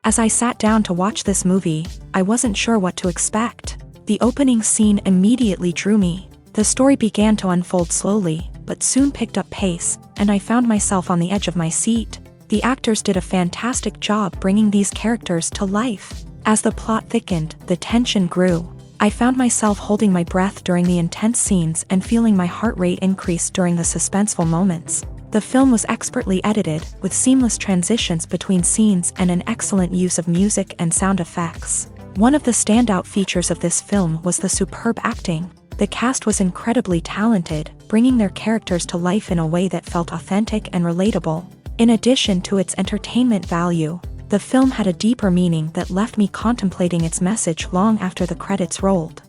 As I sat down to watch this movie, I wasn't sure what to expect. The opening scene immediately drew me. The story began to unfold slowly, but soon picked up pace, and I found myself on the edge of my seat. The actors did a fantastic job bringing these characters to life. As the plot thickened, the tension grew. I found myself holding my breath during the intense scenes and feeling my heart rate increase during the suspenseful moments. The film was expertly edited, with seamless transitions between scenes and an excellent use of music and sound effects. One of the standout features of this film was the superb acting. The cast was incredibly talented, bringing their characters to life in a way that felt authentic and relatable. In addition to its entertainment value, the film had a deeper meaning that left me contemplating its message long after the credits rolled.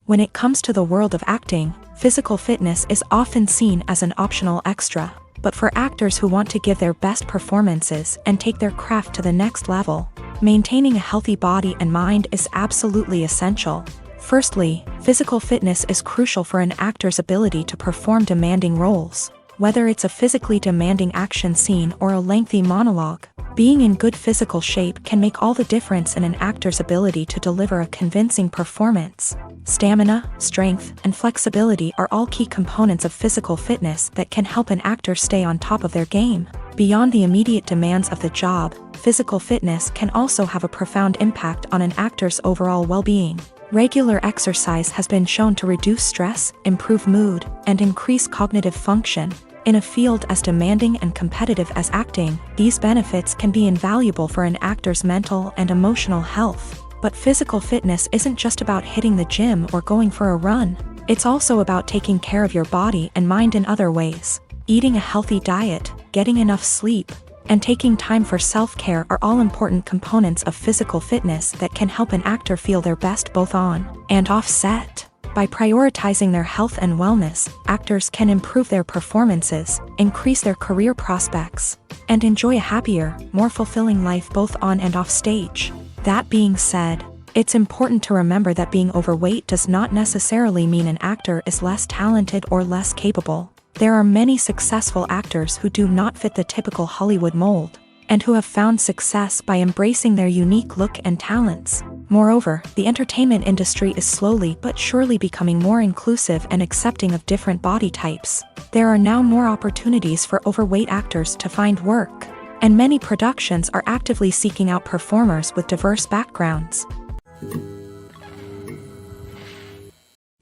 When it comes to the world of acting, physical fitness is often seen as an optional extra, but for actors who want to give their best performances and take their craft to the next level, maintaining a healthy body and mind is absolutely essential. Firstly, physical fitness is crucial for an actor's ability to perform demanding roles. Whether it's a physically demanding action scene or a lengthy monologue, being in good physical shape can make all the difference in an actor's ability to deliver a convincing performance. Stamina, strength, and flexibility are all key components of physical fitness that can help an actor stay on top of their game. Beyond the immediate demands of the job, physical fitness can also have a profound impact on an actor's overall well-being. Regular exercise has been shown to reduce stress, improve mood, and increase cognitive function. In a field as demanding and competitive as acting, these benefits can be invaluable for an actor's mental and emotional health. But physical fitness isn't just about hitting the gym or going for a run. It's also about taking care of your body and mind in other ways. Eating a healthy diet, getting enough sleep, and taking time for self-care are all important components of physical fitness that can help an actor feel their best both on and off set. By prioritizing their health and wellness, actors can improve their performances, increase their career prospects, and enjoy a happier, more fulfilling life both on and off stage. That being said, it's important to remember that being overweight does not necessarily mean an actor is less talented or less capable. There are many successful actors who do not fit the typical Hollywood mold, and who have found success by embracing their unique look and talents. Moreover, the entertainment industry is slowly but surely becoming more inclusive and accepting of different body types. There are now more opportunities for overweight actors to find work, and many productions are actively seeking out performers with diverse backgrounds.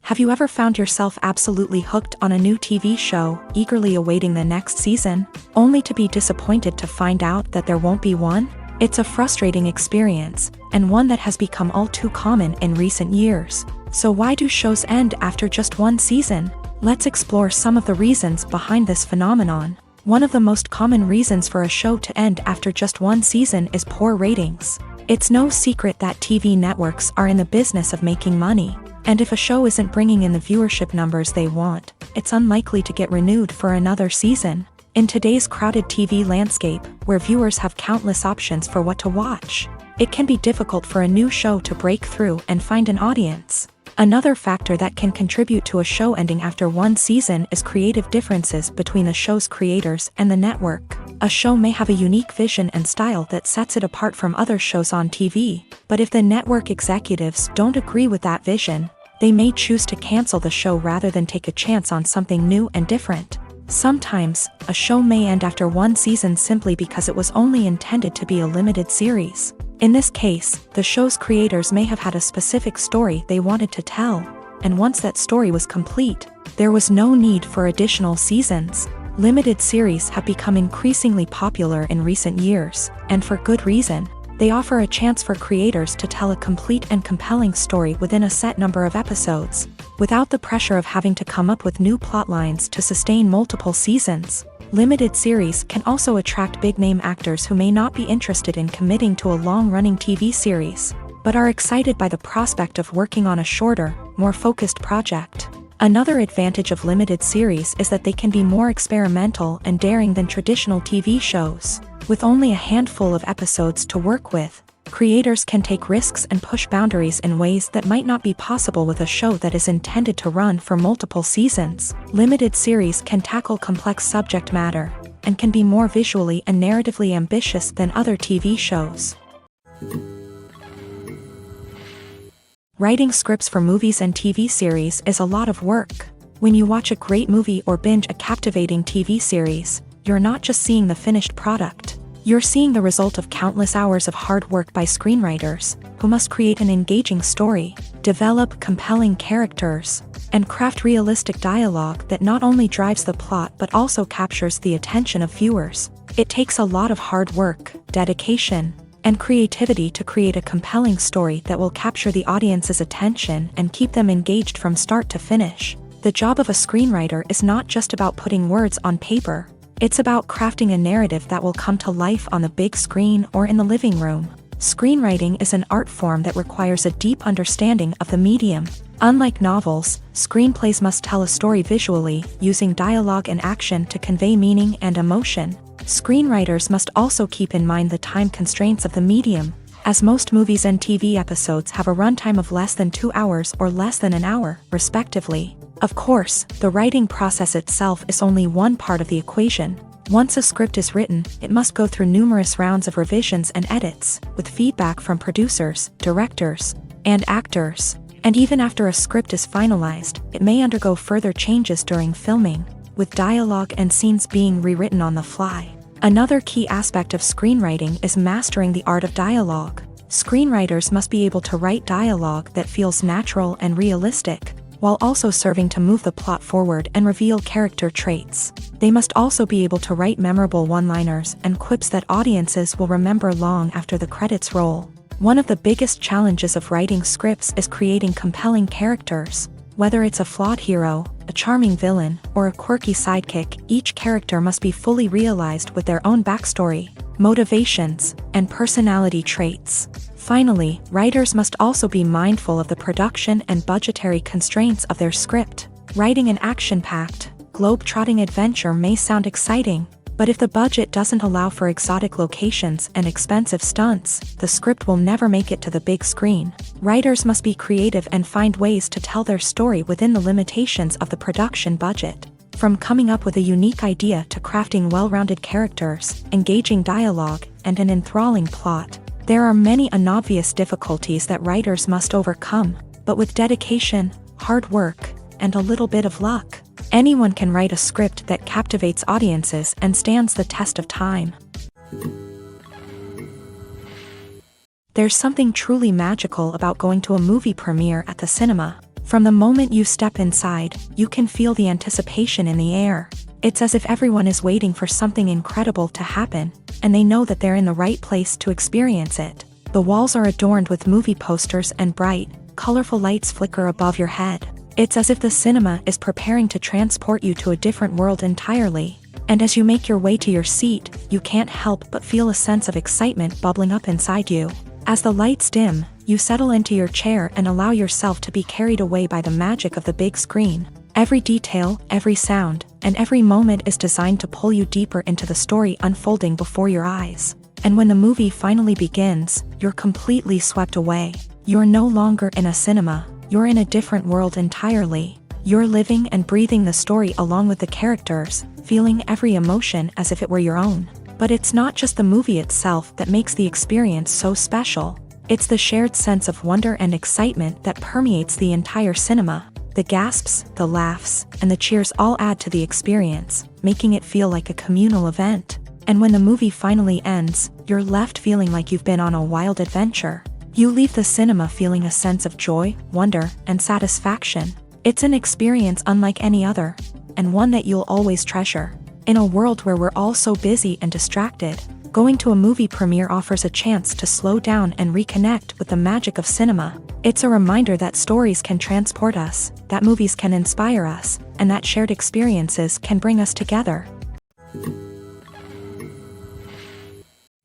Have you ever found yourself absolutely hooked on a new TV show, eagerly awaiting the next season, only to be disappointed to find out that there won't be one? It's a frustrating experience, and one that has become all too common in recent years. So why do shows end after just one season? Let's explore some of the reasons behind this phenomenon. One of the most common reasons for a show to end after just one season is poor ratings. It's no secret that TV networks are in the business of making money. And if a show isn't bringing in the viewership numbers they want, it's unlikely to get renewed for another season. In today's crowded TV landscape, where viewers have countless options for what to watch, it can be difficult for a new show to break through and find an audience. Another factor that can contribute to a show ending after one season is creative differences between the show's creators and the network. A show may have a unique vision and style that sets it apart from other shows on TV, but if the network executives don't agree with that vision, they may choose to cancel the show rather than take a chance on something new and different. Sometimes, a show may end after one season simply because it was only intended to be a limited series. In this case, the show's creators may have had a specific story they wanted to tell, and once that story was complete, there was no need for additional seasons. Limited series have become increasingly popular in recent years, and for good reason. They offer a chance for creators to tell a complete and compelling story within a set number of episodes, without the pressure of having to come up with new plotlines to sustain multiple seasons. Limited series can also attract big-name actors who may not be interested in committing to a long-running TV series, but are excited by the prospect of working on a shorter, more focused project. Another advantage of limited series is that they can be more experimental and daring than traditional TV shows. With only a handful of episodes to work with, creators can take risks and push boundaries in ways that might not be possible with a show that is intended to run for multiple seasons. Limited series can tackle complex subject matter, and can be more visually and narratively ambitious than other TV shows. Writing scripts for movies and TV series is a lot of work. When you watch a great movie or binge a captivating TV series, you're not just seeing the finished product. You're seeing the result of countless hours of hard work by screenwriters, who must create an engaging story, develop compelling characters, and craft realistic dialogue that not only drives the plot but also captures the attention of viewers. It takes a lot of hard work, dedication, and creativity to create a compelling story that will capture the audience's attention and keep them engaged from start to finish. The job of a screenwriter is not just about putting words on paper. It's about crafting a narrative that will come to life on the big screen or in the living room. Screenwriting is an art form that requires a deep understanding of the medium. Unlike novels, screenplays must tell a story visually, using dialogue and action to convey meaning and emotion. Screenwriters must also keep in mind the time constraints of the medium, as most movies and TV episodes have a runtime of less than 2 hours or less than an hour, respectively. Of course, the writing process itself is only one part of the equation. Once a script is written, it must go through numerous rounds of revisions and edits, with feedback from producers, directors, and actors. And even after a script is finalized, it may undergo further changes during filming, with dialogue and scenes being rewritten on the fly. Another key aspect of screenwriting is mastering the art of dialogue. Screenwriters must be able to write dialogue that feels natural and realistic, while also serving to move the plot forward and reveal character traits. They must also be able to write memorable one-liners and quips that audiences will remember long after the credits roll. One of the biggest challenges of writing scripts is creating compelling characters. Whether it's a flawed hero, a charming villain, or a quirky sidekick, each character must be fully realized with their own backstory, motivations, and personality traits. Finally, writers must also be mindful of the production and budgetary constraints of their script. Writing an action-packed, globe-trotting adventure may sound exciting, but if the budget doesn't allow for exotic locations and expensive stunts, the script will never make it to the big screen. Writers must be creative and find ways to tell their story within the limitations of the production budget. From coming up with a unique idea to crafting well-rounded characters, engaging dialogue, and an enthralling plot, there are many unobvious difficulties that writers must overcome, but with dedication, hard work, and a little bit of luck, anyone can write a script that captivates audiences and stands the test of time. There's something truly magical about going to a movie premiere at the cinema. From the moment you step inside, you can feel the anticipation in the air. It's as if everyone is waiting for something incredible to happen, and they know that they're in the right place to experience it. The walls are adorned with movie posters and bright, colorful lights flicker above your head. It's as if the cinema is preparing to transport you to a different world entirely. And as you make your way to your seat, you can't help but feel a sense of excitement bubbling up inside you. As the lights dim, you settle into your chair and allow yourself to be carried away by the magic of the big screen. Every detail, every sound, and every moment is designed to pull you deeper into the story unfolding before your eyes. And when the movie finally begins, you're completely swept away. You're no longer in a cinema, you're in a different world entirely. You're living and breathing the story along with the characters, feeling every emotion as if it were your own. But it's not just the movie itself that makes the experience so special. It's the shared sense of wonder and excitement that permeates the entire cinema. The gasps, the laughs, and the cheers all add to the experience, making it feel like a communal event. And when the movie finally ends, you're left feeling like you've been on a wild adventure. You leave the cinema feeling a sense of joy, wonder, and satisfaction. It's an experience unlike any other, and one that you'll always treasure. In a world where we're all so busy and distracted, going to a movie premiere offers a chance to slow down and reconnect with the magic of cinema. It's a reminder that stories can transport us, that movies can inspire us, and that shared experiences can bring us together.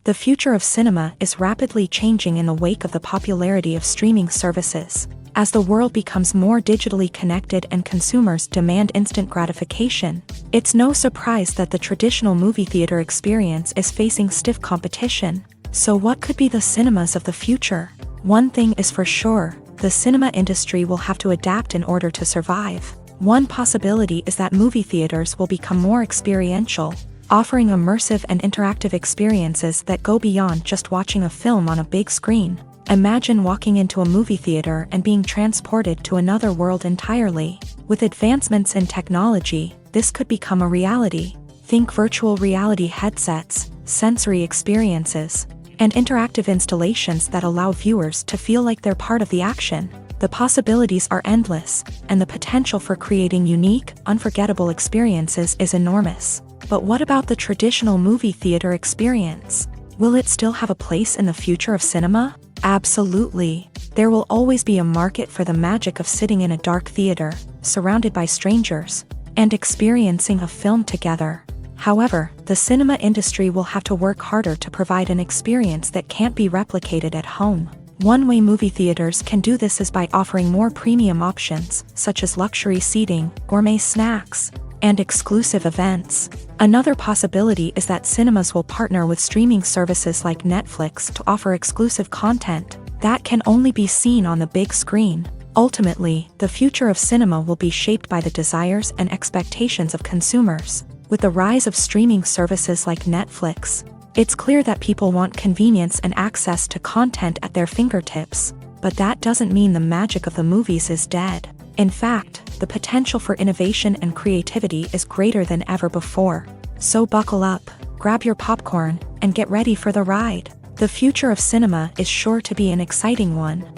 The future of cinema is rapidly changing in the wake of the popularity of streaming services. As the world becomes more digitally connected and consumers demand instant gratification, it's no surprise that the traditional movie theater experience is facing stiff competition. So what could be the cinemas of the future? One thing is for sure, the cinema industry will have to adapt in order to survive. One possibility is that movie theaters will become more experiential. offering immersive and interactive experiences that go beyond just watching a film on a big screen. Imagine walking into a movie theater and being transported to another world entirely. With advancements in technology, this could become a reality. Think virtual reality headsets, sensory experiences, and interactive installations that allow viewers to feel like they're part of the action. The possibilities are endless, and the potential for creating unique, unforgettable experiences is enormous. But what about the traditional movie theater experience? Will it still have a place in the future of cinema? Absolutely. There will always be a market for the magic of sitting in a dark theater, surrounded by strangers, and experiencing a film together. However, the cinema industry will have to work harder to provide an experience that can't be replicated at home. One way movie theaters can do this is by offering more premium options, such as luxury seating, gourmet snacks, and exclusive events. Another possibility is that cinemas will partner with streaming services like Netflix to offer exclusive content that can only be seen on the big screen. Ultimately, the future of cinema will be shaped by the desires and expectations of consumers. With the rise of streaming services like Netflix, it's clear that people want convenience and access to content at their fingertips. But that doesn't mean the magic of the movies is dead. In fact, the potential for innovation and creativity is greater than ever before. So buckle up, grab your popcorn, and get ready for the ride. The future of cinema is sure to be an exciting one.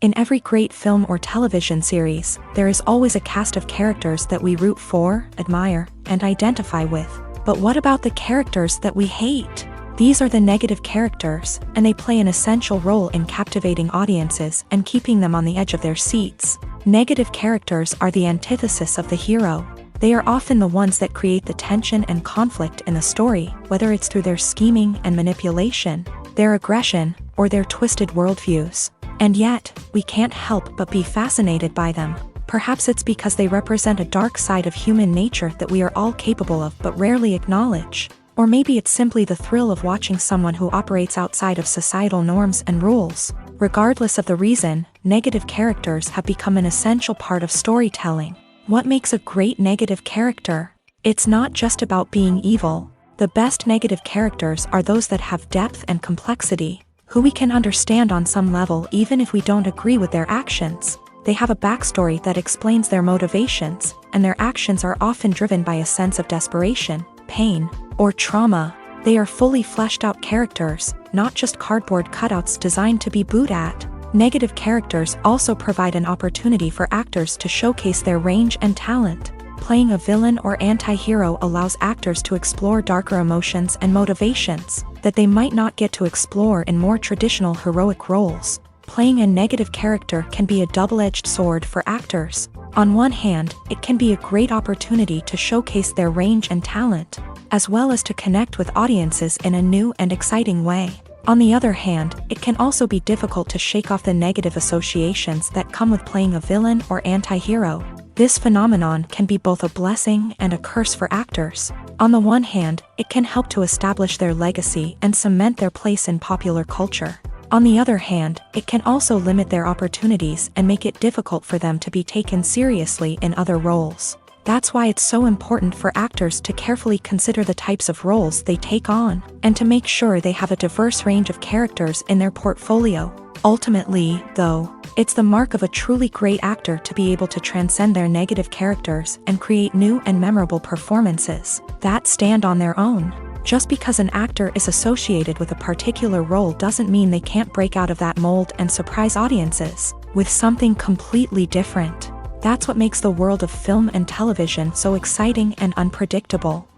In every great film or television series, there is always a cast of characters that we root for, admire, and identify with. But what about the characters that we hate? These are the negative characters, and they play an essential role in captivating audiences and keeping them on the edge of their seats. Negative characters are the antithesis of the hero. They are often the ones that create the tension and conflict in the story, whether it's through their scheming and manipulation, their aggression, or their twisted worldviews. And yet, we can't help but be fascinated by them. Perhaps it's because they represent a dark side of human nature that we are all capable of but rarely acknowledge. Or maybe it's simply the thrill of watching someone who operates outside of societal norms and rules. Regardless of the reason, negative characters have become an essential part of storytelling. What makes a great negative character? It's not just about being evil. The best negative characters are those that have depth and complexity, who we can understand on some level even if we don't agree with their actions. They have a backstory that explains their motivations, and their actions are often driven by a sense of desperation, pain, or trauma. They are fully fleshed out characters, not just cardboard cutouts designed to be booed at. Negative characters also provide an opportunity for actors to showcase their range and talent. Playing a villain or anti-hero allows actors to explore darker emotions and motivations that they might not get to explore in more traditional heroic roles. Playing a negative character can be a double-edged sword for actors. On one hand, it can be a great opportunity to showcase their range and talent, as well as to connect with audiences in a new and exciting way. On the other hand, it can also be difficult to shake off the negative associations that come with playing a villain or anti-hero. This phenomenon can be both a blessing and a curse for actors. On the one hand, it can help to establish their legacy and cement their place in popular culture. On the other hand, it can also limit their opportunities and make it difficult for them to be taken seriously in other roles. That's why it's so important for actors to carefully consider the types of roles they take on, and to make sure they have a diverse range of characters in their portfolio. Ultimately, though, it's the mark of a truly great actor to be able to transcend their negative characters and create new and memorable performances that stand on their own. Just because an actor is associated with a particular role doesn't mean they can't break out of that mold and surprise audiences with something completely different. That's what makes the world of film and television so exciting and unpredictable.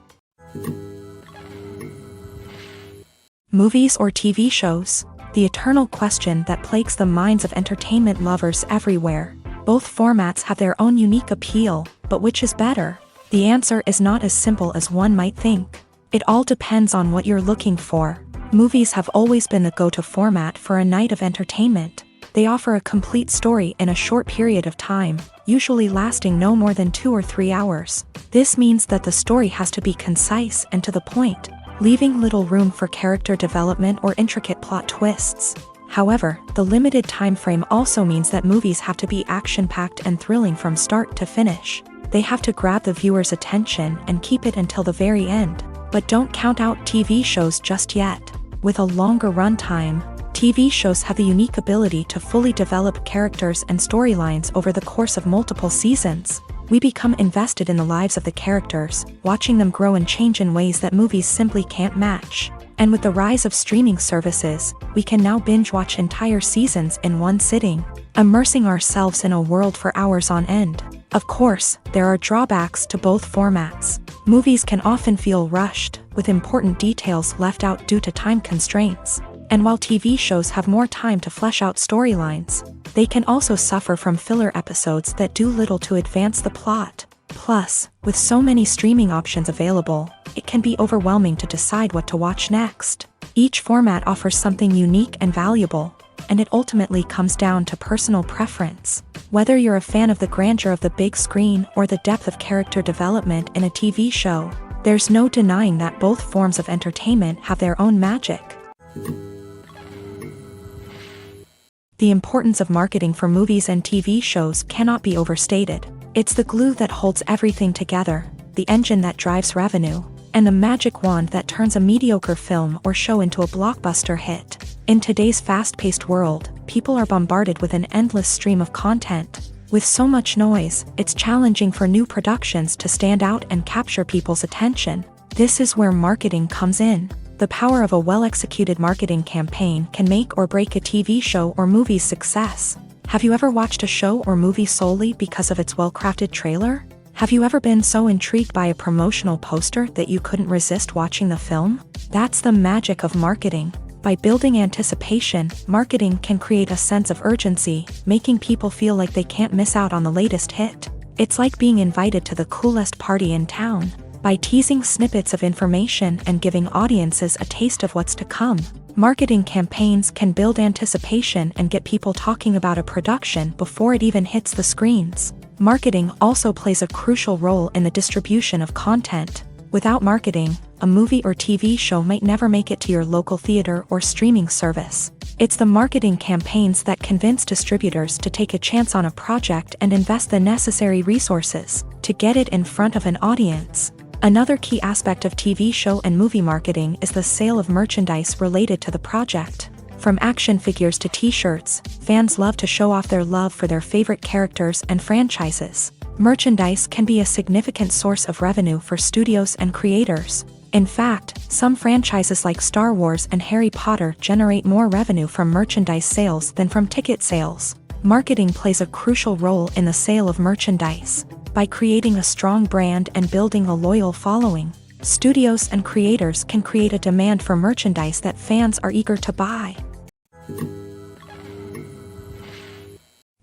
Movies or TV shows? The eternal question that plagues the minds of entertainment lovers everywhere. Both formats have their own unique appeal, but which is better? The answer is not as simple as one might think. It all depends on what you're looking for. Movies have always been the go-to format for a night of entertainment. They offer a complete story in a short period of time, usually lasting no more than 2 or 3 hours. This means that the story has to be concise and to the point, leaving little room for character development or intricate plot twists. However, the limited time frame also means that movies have to be action-packed and thrilling from start to finish. They have to grab the viewer's attention and keep it until the very end. But don't count out TV shows just yet. With a longer runtime, TV shows have the unique ability to fully develop characters and storylines over the course of multiple seasons. We become invested in the lives of the characters, watching them grow and change in ways that movies simply can't match. And with the rise of streaming services, we can now binge-watch entire seasons in one sitting, immersing ourselves in a world for hours on end. Of course, there are drawbacks to both formats. Movies can often feel rushed, with important details left out due to time constraints. And while TV shows have more time to flesh out storylines, they can also suffer from filler episodes that do little to advance the plot. Plus, with so many streaming options available, it can be overwhelming to decide what to watch next. Each format offers something unique and valuable, and it ultimately comes down to personal preference. Whether you're a fan of the grandeur of the big screen or the depth of character development in a TV show, there's no denying that both forms of entertainment have their own magic. The importance of marketing for movies and TV shows cannot be overstated. It's the glue that holds everything together, the engine that drives revenue, and the magic wand that turns a mediocre film or show into a blockbuster hit. In today's fast-paced world, people are bombarded with an endless stream of content. With so much noise, it's challenging for new productions to stand out and capture people's attention. This is where marketing comes in. The power of a well-executed marketing campaign can make or break a TV show or movie's success. Have you ever watched a show or movie solely because of its well-crafted trailer? Have you ever been so intrigued by a promotional poster that you couldn't resist watching the film? That's the magic of marketing. By building anticipation, marketing can create a sense of urgency, making people feel like they can't miss out on the latest hit. It's like being invited to the coolest party in town. By teasing snippets of information and giving audiences a taste of what's to come, marketing campaigns can build anticipation and get people talking about a production before it even hits the screens. Marketing also plays a crucial role in the distribution of content. Without marketing, a movie or TV show might never make it to your local theater or streaming service. It's the marketing campaigns that convince distributors to take a chance on a project and invest the necessary resources to get it in front of an audience. Another key aspect of TV show and movie marketing is the sale of merchandise related to the project. From action figures to t-shirts, fans love to show off their love for their favorite characters and franchises. Merchandise can be a significant source of revenue for studios and creators. In fact, some franchises like Star Wars and Harry Potter generate more revenue from merchandise sales than from ticket sales. Marketing plays a crucial role in the sale of merchandise. By creating a strong brand and building a loyal following, studios and creators can create a demand for merchandise that fans are eager to buy.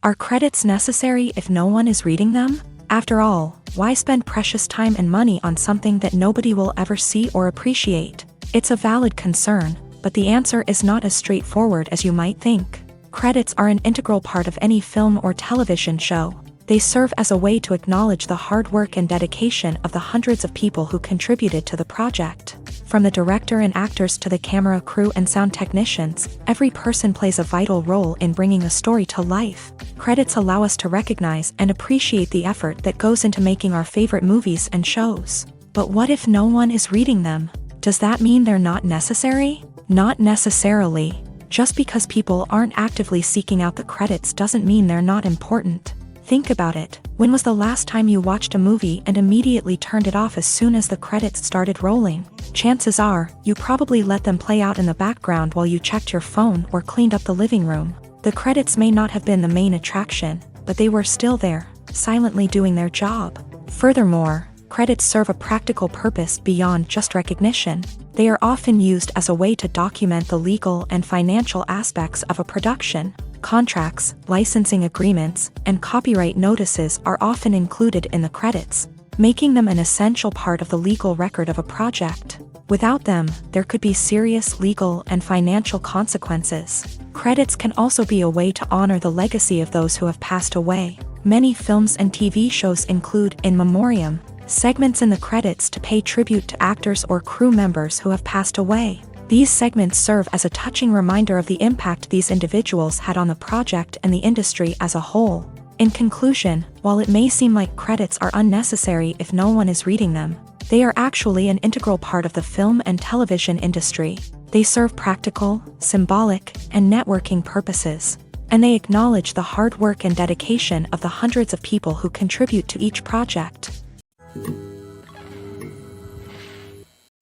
Are credits necessary if no one is reading them? After all, why spend precious time and money on something that nobody will ever see or appreciate? It's a valid concern, but the answer is not as straightforward as you might think. Credits are an integral part of any film or television show. They serve as a way to acknowledge the hard work and dedication of the hundreds of people who contributed to the project. From the director and actors to the camera crew and sound technicians, every person plays a vital role in bringing a story to life. Credits allow us to recognize and appreciate the effort that goes into making our favorite movies and shows. But what if no one is reading them? Does that mean they're not necessary? Not necessarily. Just because people aren't actively seeking out the credits doesn't mean they're not important. Think about it. When was the last time you watched a movie and immediately turned it off as soon as the credits started rolling? Chances are, you probably let them play out in the background while you checked your phone or cleaned up the living room. The credits may not have been the main attraction, but they were still there, silently doing their job. Furthermore, credits serve a practical purpose beyond just recognition. They are often used as a way to document the legal and financial aspects of a production. Contracts, licensing agreements, and copyright notices are often included in the credits, making them an essential part of the legal record of a project. Without them, there could be serious legal and financial consequences. Credits can also be a way to honor the legacy of those who have passed away. Many films and TV shows include in memoriam segments in the credits to pay tribute to actors or crew members who have passed away. These segments serve as a touching reminder of the impact these individuals had on the project and the industry as a whole. In conclusion, while it may seem like credits are unnecessary if no one is reading them, they are actually an integral part of the film and television industry. They serve practical, symbolic, and networking purposes, and they acknowledge the hard work and dedication of the hundreds of people who contribute to each project.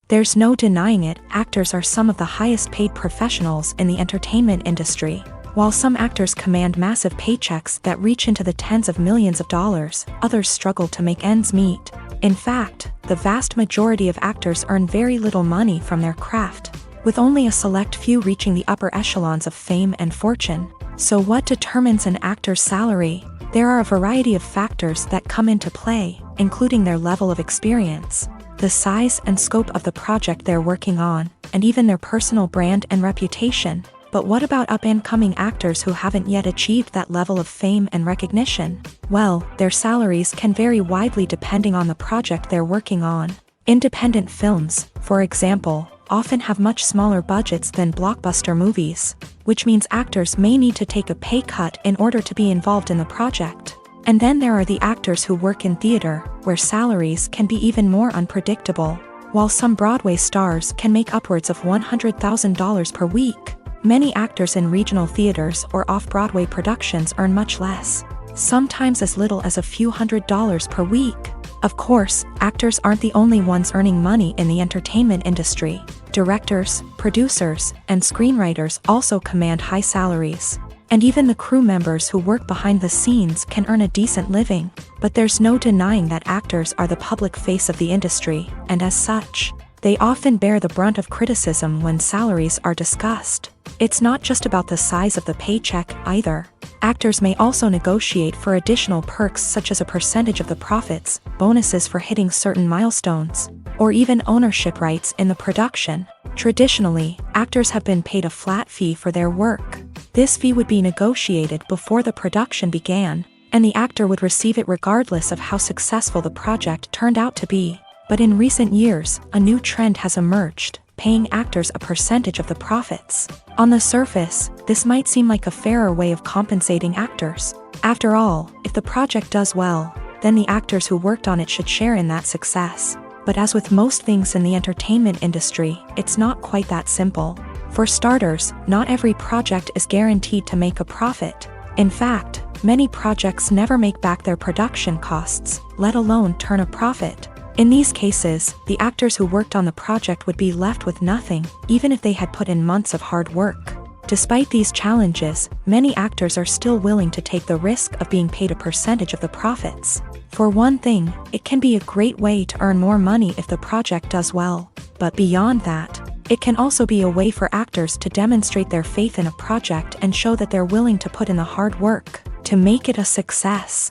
There's no denying it, actors are some of the highest paid professionals in the entertainment industry. While some actors command massive paychecks that reach into the tens of millions of dollars, others struggle to make ends meet. In fact, the vast majority of actors earn very little money from their craft, with only a select few reaching the upper echelons of fame and fortune. So what determines an actor's salary? There are a variety of factors that come into play, including their level of experience, the size and scope of the project they're working on, and even their personal brand and reputation. But what about up-and-coming actors who haven't yet achieved that level of fame and recognition? Well, their salaries can vary widely depending on the project they're working on. Independent films, for example, often have much smaller budgets than blockbuster movies, which means actors may need to take a pay cut in order to be involved in the project. And then there are the actors who work in theater, where salaries can be even more unpredictable. While some Broadway stars can make upwards of $100,000 per week, many actors in regional theaters or off-Broadway productions earn much less, sometimes as little as a few $100s per week. Of course, actors aren't the only ones earning money in the entertainment industry. Directors, producers, and screenwriters also command high salaries. And even the crew members who work behind the scenes can earn a decent living. But there's no denying that actors are the public face of the industry, and as such, they often bear the brunt of criticism when salaries are discussed. It's not just about the size of the paycheck, either. Actors may also negotiate for additional perks such as a percentage of the profits, bonuses for hitting certain milestones, or even ownership rights in the production. Traditionally, actors have been paid a flat fee for their work. This fee would be negotiated before the production began, and the actor would receive it regardless of how successful the project turned out to be. But in recent years, a new trend has emerged, paying actors a percentage of the profits. On the surface, this might seem like a fairer way of compensating actors. After all, if the project does well, then the actors who worked on it should share in that success. But as with most things in the entertainment industry, it's not quite that simple. For starters, not every project is guaranteed to make a profit. In fact, many projects never make back their production costs, let alone turn a profit. In these cases, the actors who worked on the project would be left with nothing, even if they had put in months of hard work. Despite these challenges, many actors are still willing to take the risk of being paid a percentage of the profits. For one thing, it can be a great way to earn more money if the project does well. But beyond that, it can also be a way for actors to demonstrate their faith in a project and show that they're willing to put in the hard work to make it a success.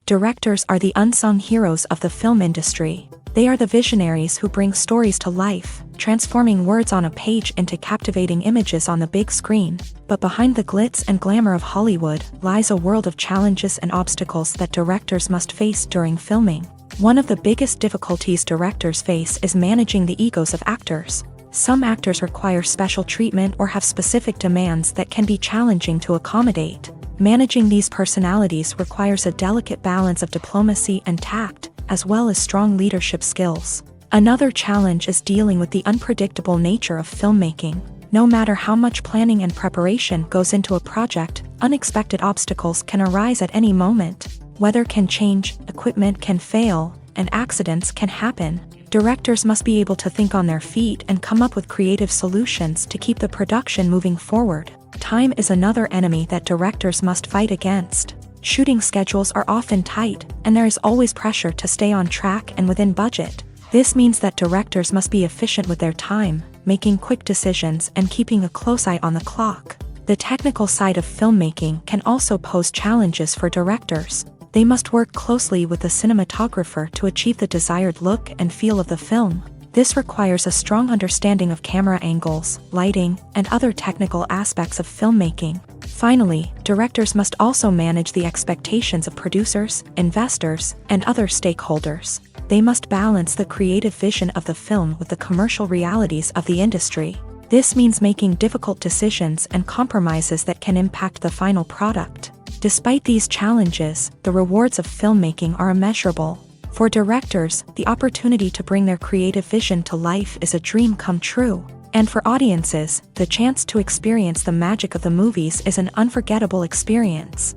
Directors are the unsung heroes of the film industry. They are the visionaries who bring stories to life, transforming words on a page into captivating images on the big screen. But behind the glitz and glamour of Hollywood lies a world of challenges and obstacles that directors must face during filming. One of the biggest difficulties directors face is managing the egos of actors. Some actors require special treatment or have specific demands that can be challenging to accommodate. Managing these personalities requires a delicate balance of diplomacy and tact, as well as strong leadership skills. Another challenge is dealing with the unpredictable nature of filmmaking. No matter how much planning and preparation goes into a project, unexpected obstacles can arise at any moment. Weather can change, equipment can fail, and accidents can happen. Directors must be able to think on their feet and come up with creative solutions to keep the production moving forward. Time is another enemy that directors must fight against. Shooting schedules are often tight, and there is always pressure to stay on track and within budget. This means that directors must be efficient with their time, making quick decisions and keeping a close eye on the clock. The technical side of filmmaking can also pose challenges for directors. They must work closely with the cinematographer to achieve the desired look and feel of the film. This requires a strong understanding of camera angles, lighting, and other technical aspects of filmmaking. Finally, directors must also manage the expectations of producers, investors, and other stakeholders. They must balance the creative vision of the film with the commercial realities of the industry. This means making difficult decisions and compromises that can impact the final product. Despite these challenges, the rewards of filmmaking are immeasurable. For directors, the opportunity to bring their creative vision to life is a dream come true. And for audiences, the chance to experience the magic of the movies is an unforgettable experience.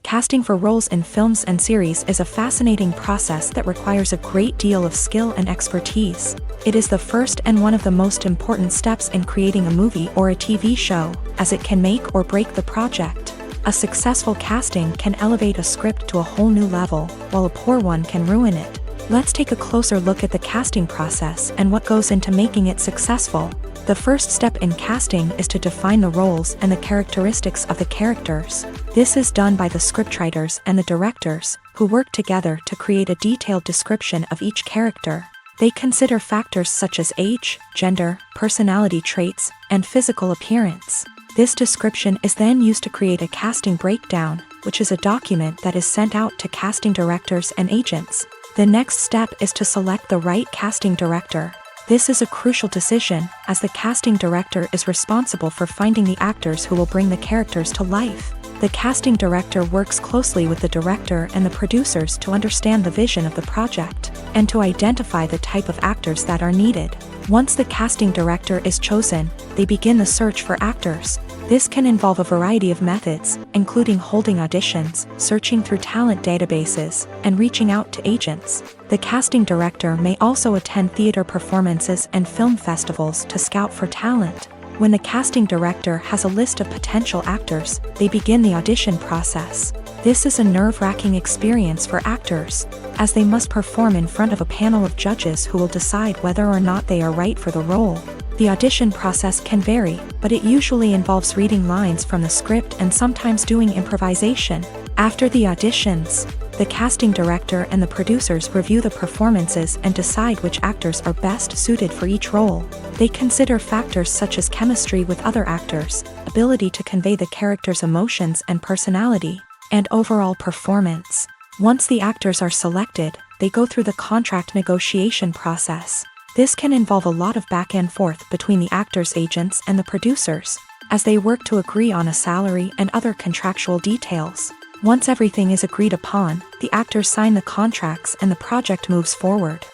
Casting for roles in films and series is a fascinating process that requires a great deal of skill and expertise. It is the first and one of the most important steps in creating a movie or a TV show, as it can make or break the project. A successful casting can elevate a script to a whole new level, while a poor one can ruin it. Let's take a closer look at the casting process and what goes into making it successful. The first step in casting is to define the roles and the characteristics of the characters. This is done by the scriptwriters and the directors, who work together to create a detailed description of each character. They consider factors such as age, gender, personality traits, and physical appearance. This description is then used to create a casting breakdown, which is a document that is sent out to casting directors and agents. The next step is to select the right casting director. This is a crucial decision, as the casting director is responsible for finding the actors who will bring the characters to life. The casting director works closely with the director and the producers to understand the vision of the project, and to identify the type of actors that are needed. Once the casting director is chosen, they begin the search for actors. This can involve a variety of methods, including holding auditions, searching through talent databases, and reaching out to agents. The casting director may also attend theater performances and film festivals to scout for talent. When the casting director has a list of potential actors, they begin the audition process. This is a nerve-wracking experience for actors, as they must perform in front of a panel of judges who will decide whether or not they are right for the role. The audition process can vary, but it usually involves reading lines from the script and sometimes doing improvisation. After the auditions, the casting director and the producers review the performances and decide which actors are best suited for each role. They consider factors such as chemistry with other actors, ability to convey the character's emotions and personality, and overall performance. Once the actors are selected, they go through the contract negotiation process. This can involve a lot of back and forth between the actors' agents and the producers, as they work to agree on a salary and other contractual details. Once everything is agreed upon, the actors sign the contracts and the project moves forward.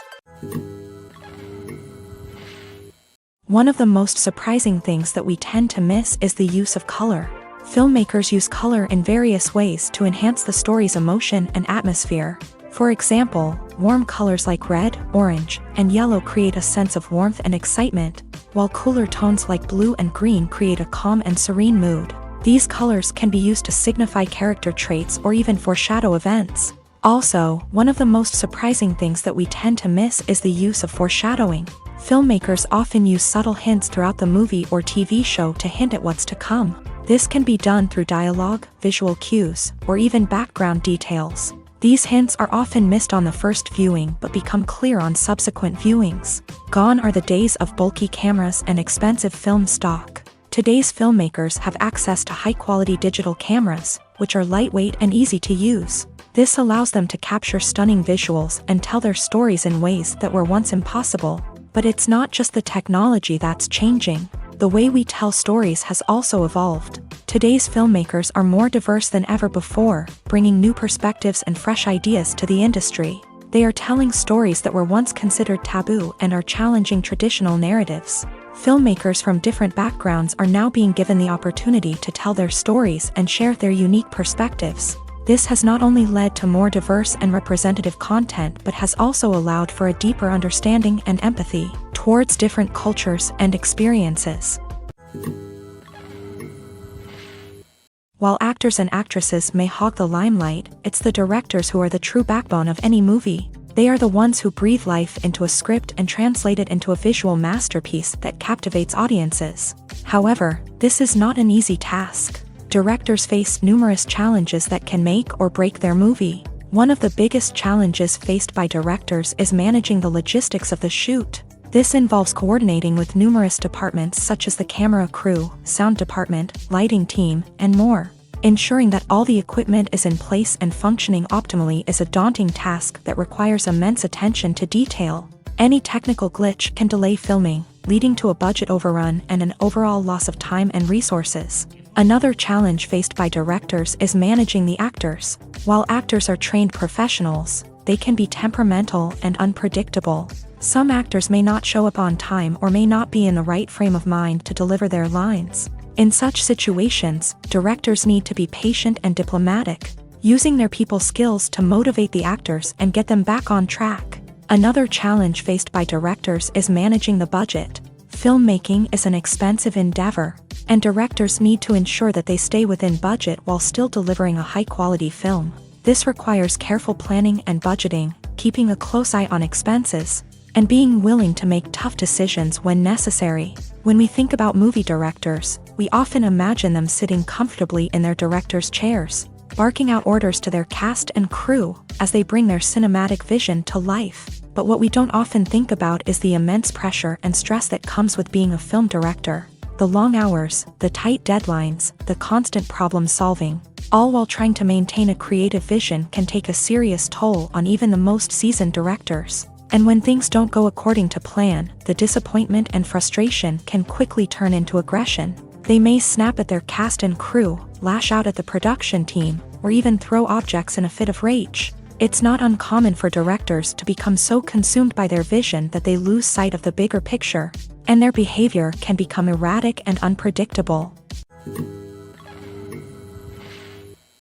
One of the most surprising things that we tend to miss is the use of color. Filmmakers use color in various ways to enhance the story's emotion and atmosphere. For example, warm colors like red, orange, and yellow create a sense of warmth and excitement, while cooler tones like blue and green create a calm and serene mood. These colors can be used to signify character traits or even foreshadow events. Also, one of the most surprising things that we tend to miss is the use of foreshadowing. Filmmakers often use subtle hints throughout the movie or TV show to hint at what's to come. This can be done through dialogue, visual cues, or even background details. These hints are often missed on the first viewing but become clear on subsequent viewings. Gone are the days of bulky cameras and expensive film stock. Today's filmmakers have access to high-quality digital cameras, which are lightweight and easy to use. This allows them to capture stunning visuals and tell their stories in ways that were once impossible. But it's not just the technology that's changing. The way we tell stories has also evolved. Today's filmmakers are more diverse than ever before, bringing new perspectives and fresh ideas to the industry. They are telling stories that were once considered taboo and are challenging traditional narratives. Filmmakers from different backgrounds are now being given the opportunity to tell their stories and share their unique perspectives. This has not only led to more diverse and representative content but has also allowed for a deeper understanding and empathy towards different cultures and experiences. While actors and actresses may hog the limelight, it's the directors who are the true backbone of any movie. They are the ones who breathe life into a script and translate it into a visual masterpiece that captivates audiences. However, this is not an easy task. Directors face numerous challenges that can make or break their movie. One of the biggest challenges faced by directors is managing the logistics of the shoot. This involves coordinating with numerous departments such as the camera crew, sound department, lighting team, and more. Ensuring that all the equipment is in place and functioning optimally is a daunting task that requires immense attention to detail. Any technical glitch can delay filming, leading to a budget overrun and an overall loss of time and resources. Another challenge faced by directors is managing the actors. While actors are trained professionals, they can be temperamental and unpredictable. Some actors may not show up on time or may not be in the right frame of mind to deliver their lines. In such situations, directors need to be patient and diplomatic, using their people skills to motivate the actors and get them back on track. Another challenge faced by directors is managing the budget. Filmmaking is an expensive endeavor, and directors need to ensure that they stay within budget while still delivering a high-quality film. This requires careful planning and budgeting, keeping a close eye on expenses, and being willing to make tough decisions when necessary. When we think about movie directors, we often imagine them sitting comfortably in their director's chairs, barking out orders to their cast and crew as they bring their cinematic vision to life. But what we don't often think about is the immense pressure and stress that comes with being a film director. The long hours, the tight deadlines, the constant problem solving, all while trying to maintain a creative vision can take a serious toll on even the most seasoned directors. And when things don't go according to plan, the disappointment and frustration can quickly turn into aggression. They may snap at their cast and crew, lash out at the production team, or even throw objects in a fit of rage. It's not uncommon for directors to become so consumed by their vision that they lose sight of the bigger picture, and their behavior can become erratic and unpredictable.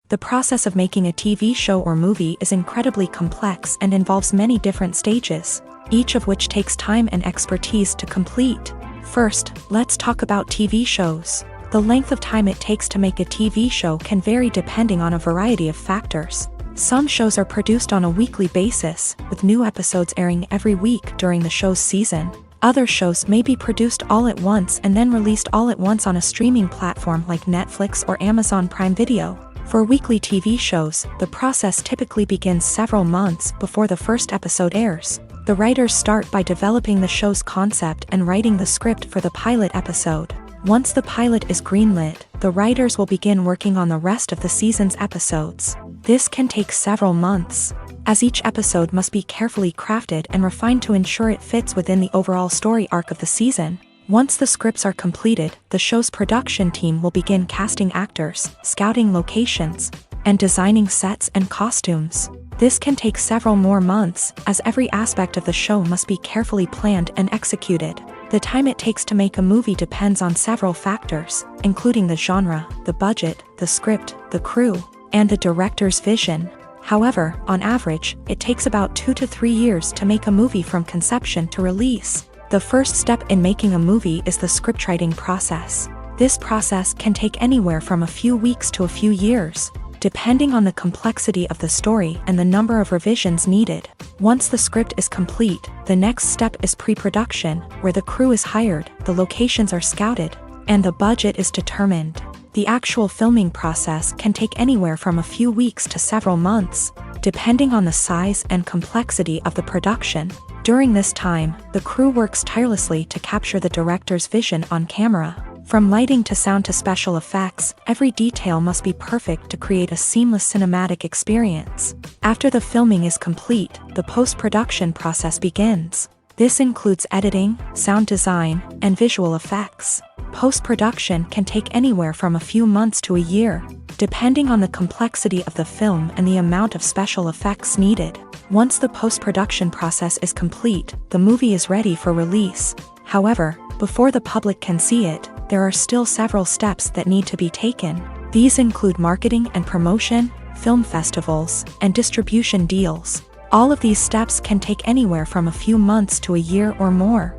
The process of making a TV show or movie is incredibly complex and involves many different stages, each of which takes time and expertise to complete. First, let's talk about TV shows. The length of time it takes to make a TV show can vary depending on a variety of factors. Some shows are produced on a weekly basis, with new episodes airing every week during the show's season. Other shows may be produced all at once and then released all at once on a streaming platform like Netflix or Amazon Prime Video. For weekly TV shows, the process typically begins several months before the first episode airs. The writers start by developing the show's concept and writing the script for the pilot episode. Once the pilot is greenlit, the writers will begin working on the rest of the season's episodes. This can take several months, as each episode must be carefully crafted and refined to ensure it fits within the overall story arc of the season. Once the scripts are completed, the show's production team will begin casting actors, scouting locations, and designing sets and costumes. This can take several more months, as every aspect of the show must be carefully planned and executed. The time it takes to make a movie depends on several factors, including the genre, the budget, the script, the crew, and the director's vision. However, on average, it takes about 2 to 3 years to make a movie from conception to release. The first step in making a movie is the scriptwriting process. This process can take anywhere from a few weeks to a few years, depending on the complexity of the story and the number of revisions needed. Once the script is complete, the next step is pre-production, where the crew is hired, the locations are scouted, and the budget is determined. The actual filming process can take anywhere from a few weeks to several months, depending on the size and complexity of the production. During this time, the crew works tirelessly to capture the director's vision on camera. From lighting to sound to special effects, every detail must be perfect to create a seamless cinematic experience. After the filming is complete, the post-production process begins. This includes editing, sound design, and visual effects. Post-production can take anywhere from a few months to a year, depending on the complexity of the film and the amount of special effects needed. Once the post-production process is complete, the movie is ready for release. However, before the public can see it, there are still several steps that need to be taken. These include marketing and promotion, film festivals, and distribution deals. All of these steps can take anywhere from a few months to a year or more.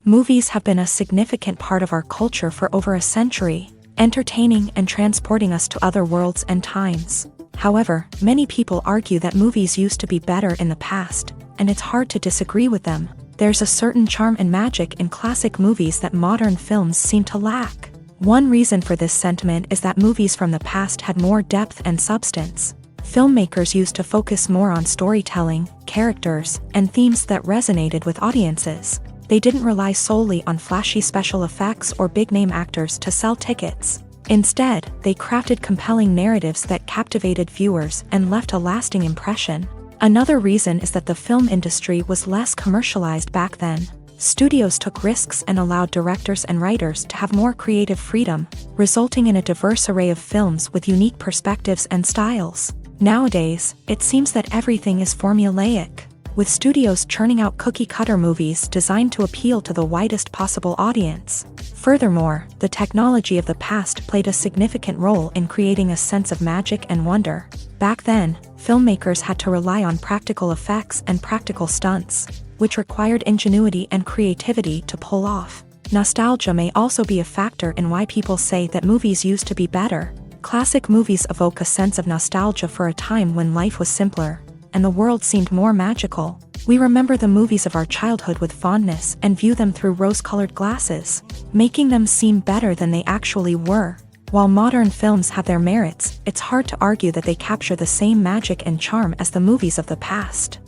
Movies have been a significant part of our culture for over a century, entertaining and transporting us to other worlds and times. However, many people argue that movies used to be better in the past, and it's hard to disagree with them. There's a certain charm and magic in classic movies that modern films seem to lack. One reason for this sentiment is that movies from the past had more depth and substance. Filmmakers used to focus more on storytelling, characters, and themes that resonated with audiences. They didn't rely solely on flashy special effects or big-name actors to sell tickets. Instead, they crafted compelling narratives that captivated viewers and left a lasting impression. Another reason is that the film industry was less commercialized back then. Studios took risks and allowed directors and writers to have more creative freedom, resulting in a diverse array of films with unique perspectives and styles. Nowadays, it seems that everything is formulaic, with studios churning out cookie-cutter movies designed to appeal to the widest possible audience. Furthermore, the technology of the past played a significant role in creating a sense of magic and wonder. Back then, filmmakers had to rely on practical effects and practical stunts, which required ingenuity and creativity to pull off. Nostalgia may also be a factor in why people say that movies used to be better. Classic movies evoke a sense of nostalgia for a time when life was simpler, and the world seemed more magical. We remember the movies of our childhood with fondness and view them through rose-colored glasses, making them seem better than they actually were. While modern films have their merits, it's hard to argue that they capture the same magic and charm as the movies of the past.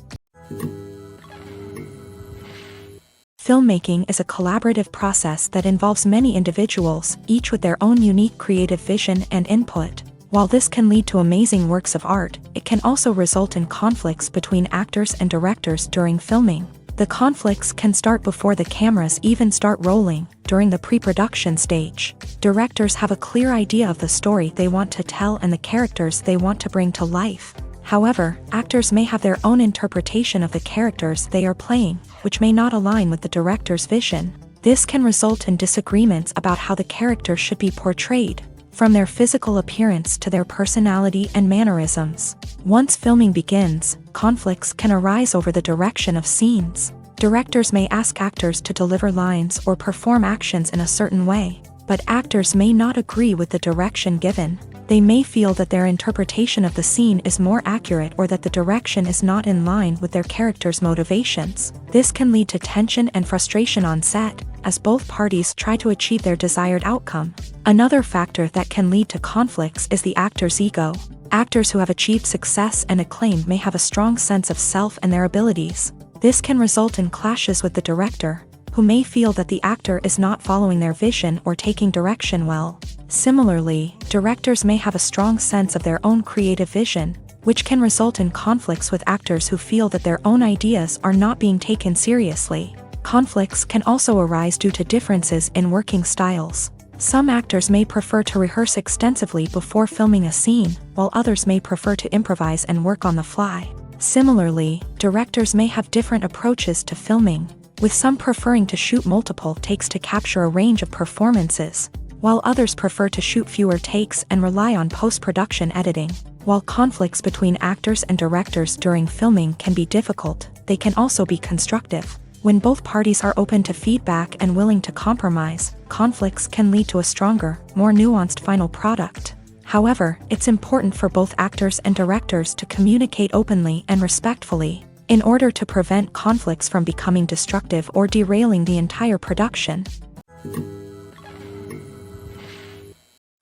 Filmmaking is a collaborative process that involves many individuals, each with their own unique creative vision and input. While this can lead to amazing works of art, it can also result in conflicts between actors and directors during filming. The conflicts can start before the cameras even start rolling, during the pre-production stage. Directors have a clear idea of the story they want to tell and the characters they want to bring to life. However, actors may have their own interpretation of the characters they are playing, which may not align with the director's vision. This can result in disagreements about how the character should be portrayed, from their physical appearance to their personality and mannerisms. Once filming begins, conflicts can arise over the direction of scenes. Directors may ask actors to deliver lines or perform actions in a certain way, but actors may not agree with the direction given. They may feel that their interpretation of the scene is more accurate or that the direction is not in line with their character's motivations. This can lead to tension and frustration on set, as both parties try to achieve their desired outcome. Another factor that can lead to conflicts is the actor's ego. Actors who have achieved success and acclaim may have a strong sense of self and their abilities. This can result in clashes with the director, who may feel that the actor is not following their vision or taking direction well. Similarly, directors may have a strong sense of their own creative vision, which can result in conflicts with actors who feel that their own ideas are not being taken seriously. Conflicts can also arise due to differences in working styles. Some actors may prefer to rehearse extensively before filming a scene, while others may prefer to improvise and work on the fly. Similarly, directors may have different approaches to filming, with some preferring to shoot multiple takes to capture a range of performances, while others prefer to shoot fewer takes and rely on post-production editing. While conflicts between actors and directors during filming can be difficult, they can also be constructive. When both parties are open to feedback and willing to compromise, conflicts can lead to a stronger, more nuanced final product. However, it's important for both actors and directors to communicate openly and respectfully, in order to prevent conflicts from becoming destructive or derailing the entire production.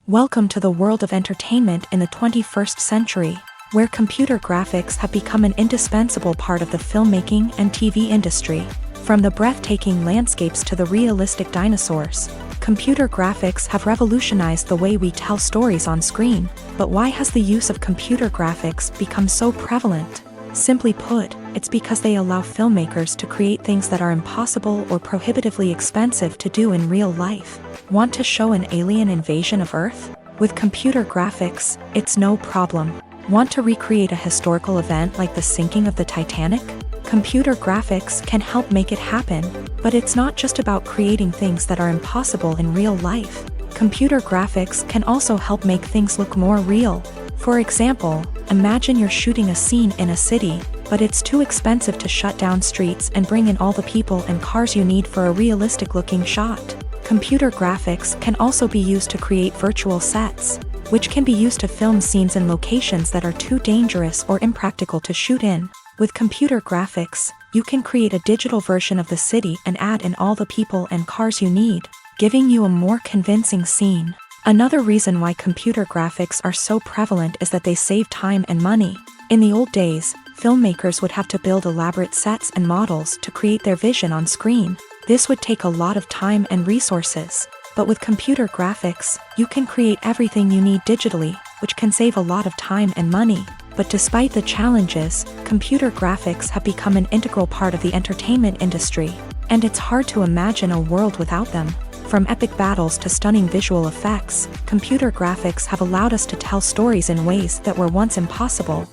Welcome to the world of entertainment in the 21st century, where computer graphics have become an indispensable part of the filmmaking and TV industry. From the breathtaking landscapes to the realistic dinosaurs, computer graphics have revolutionized the way we tell stories on screen. But why has the use of computer graphics become so prevalent? Simply put, it's because they allow filmmakers to create things that are impossible or prohibitively expensive to do in real life. Want to show an alien invasion of Earth? With computer graphics, it's no problem. Want to recreate a historical event like the sinking of the Titanic? Computer graphics can help make it happen, but it's not just about creating things that are impossible in real life. Computer graphics can also help make things look more real. For example, imagine you're shooting a scene in a city, but it's too expensive to shut down streets and bring in all the people and cars you need for a realistic-looking shot. Computer graphics can also be used to create virtual sets, which can be used to film scenes in locations that are too dangerous or impractical to shoot in. With computer graphics, you can create a digital version of the city and add in all the people and cars you need, giving you a more convincing scene. Another reason why computer graphics are so prevalent is that they save time and money. In the old days, filmmakers would have to build elaborate sets and models to create their vision on screen. This would take a lot of time and resources. But with computer graphics, you can create everything you need digitally, which can save a lot of time and money. But despite the challenges, computer graphics have become an integral part of the entertainment industry, and it's hard to imagine a world without them. From epic battles to stunning visual effects, computer graphics have allowed us to tell stories in ways that were once impossible.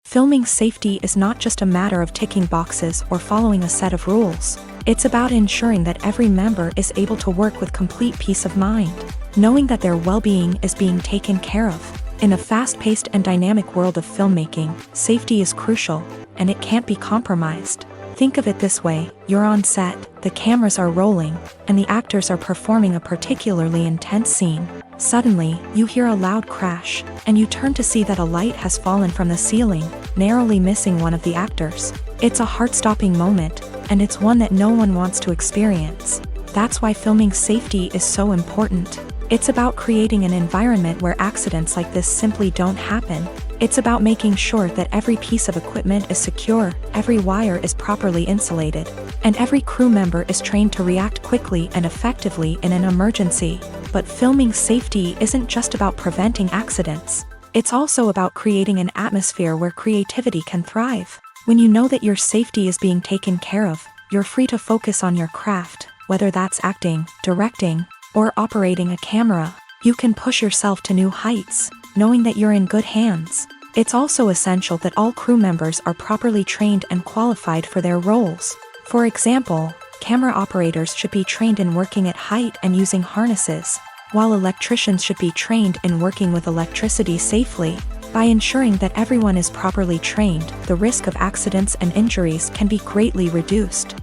Filming safety is not just a matter of ticking boxes or following a set of rules. It's about ensuring that every member is able to work with complete peace of mind, knowing that their well-being is being taken care of. In a fast-paced and dynamic world of filmmaking, safety is crucial, and it can't be compromised. Think of it this way: you're on set, the cameras are rolling, and the actors are performing a particularly intense scene. Suddenly, you hear a loud crash, and you turn to see that a light has fallen from the ceiling, narrowly missing one of the actors. It's a heart-stopping moment, and it's one that no one wants to experience. That's why filming safety is so important. It's about creating an environment where accidents like this simply don't happen. It's about making sure that every piece of equipment is secure, every wire is properly insulated, and every crew member is trained to react quickly and effectively in an emergency. But filming safety isn't just about preventing accidents. It's also about creating an atmosphere where creativity can thrive. When you know that your safety is being taken care of, you're free to focus on your craft, whether that's acting, directing, or operating a camera. You can push yourself to new heights, knowing that you're in good hands. It's also essential that all crew members are properly trained and qualified for their roles. For example, camera operators should be trained in working at height and using harnesses, while electricians should be trained in working with electricity safely. By ensuring that everyone is properly trained, the risk of accidents and injuries can be greatly reduced.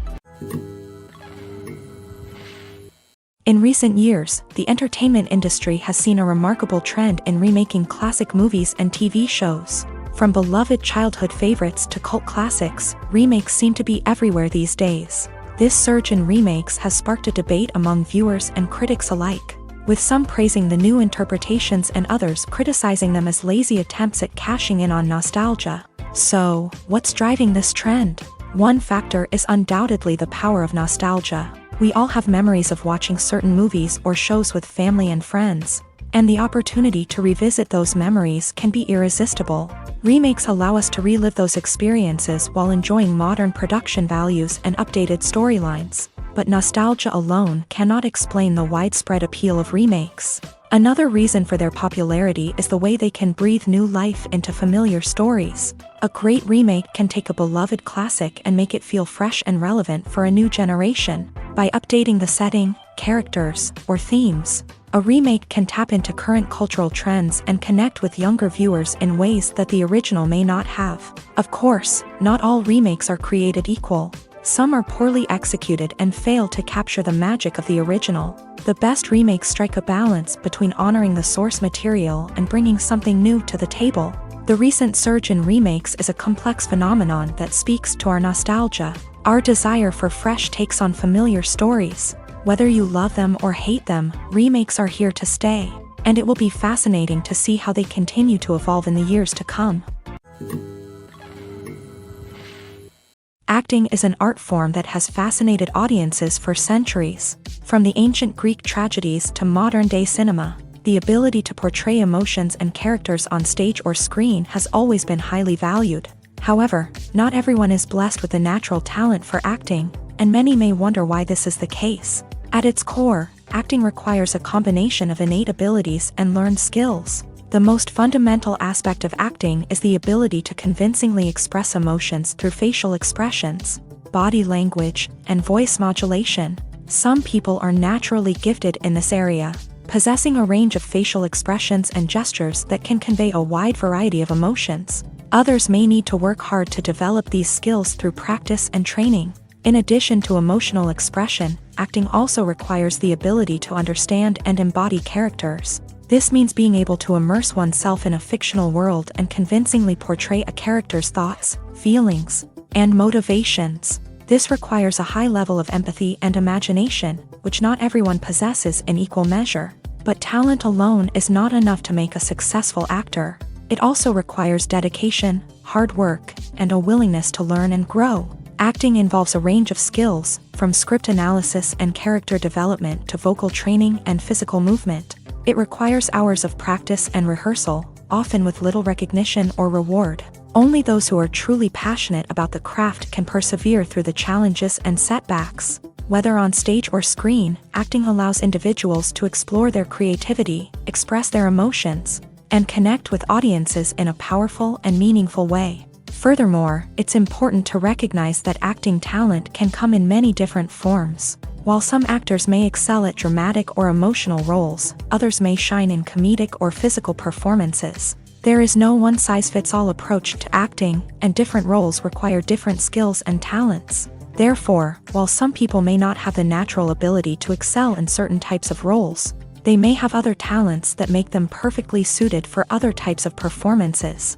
In recent years, the entertainment industry has seen a remarkable trend in remaking classic movies and TV shows. From beloved childhood favorites to cult classics, remakes seem to be everywhere these days. This surge in remakes has sparked a debate among viewers and critics alike, with some praising the new interpretations and others criticizing them as lazy attempts at cashing in on nostalgia. So, what's driving this trend? One factor is undoubtedly the power of nostalgia. We all have memories of watching certain movies or shows with family and friends, and the opportunity to revisit those memories can be irresistible. Remakes allow us to relive those experiences while enjoying modern production values and updated storylines. But nostalgia alone cannot explain the widespread appeal of remakes. Another reason for their popularity is the way they can breathe new life into familiar stories. A great remake can take a beloved classic and make it feel fresh and relevant for a new generation. By updating the setting, characters, or themes, a remake can tap into current cultural trends and connect with younger viewers in ways that the original may not have. Of course, not all remakes are created equal. Some are poorly executed and fail to capture the magic of the original. The best remakes strike a balance between honoring the source material and bringing something new to the table. The recent surge in remakes is a complex phenomenon that speaks to our nostalgia, our desire for fresh takes on familiar stories. Whether you love them or hate them, remakes are here to stay, and it will be fascinating to see how they continue to evolve in the years to come. Acting is an art form that has fascinated audiences for centuries. From the ancient Greek tragedies to modern-day cinema, the ability to portray emotions and characters on stage or screen has always been highly valued. However, not everyone is blessed with the natural talent for acting, and many may wonder why this is the case. At its core, acting requires a combination of innate abilities and learned skills. The most fundamental aspect of acting is the ability to convincingly express emotions through facial expressions, body language, and voice modulation. Some people are naturally gifted in this area, possessing a range of facial expressions and gestures that can convey a wide variety of emotions. Others may need to work hard to develop these skills through practice and training. In addition to emotional expression, acting also requires the ability to understand and embody characters. This means being able to immerse oneself in a fictional world and convincingly portray a character's thoughts, feelings, and motivations. This requires a high level of empathy and imagination, which not everyone possesses in equal measure. But talent alone is not enough to make a successful actor. It also requires dedication, hard work, and a willingness to learn and grow. Acting involves a range of skills, from script analysis and character development to vocal training and physical movement. It requires hours of practice and rehearsal, often with little recognition or reward. Only those who are truly passionate about the craft can persevere through the challenges and setbacks. Whether on stage or screen, acting allows individuals to explore their creativity, express their emotions, and connect with audiences in a powerful and meaningful way. Furthermore, it's important to recognize that acting talent can come in many different forms. While some actors may excel at dramatic or emotional roles, others may shine in comedic or physical performances. There is no one-size-fits-all approach to acting, and different roles require different skills and talents. Therefore, while some people may not have the natural ability to excel in certain types of roles, they may have other talents that make them perfectly suited for other types of performances.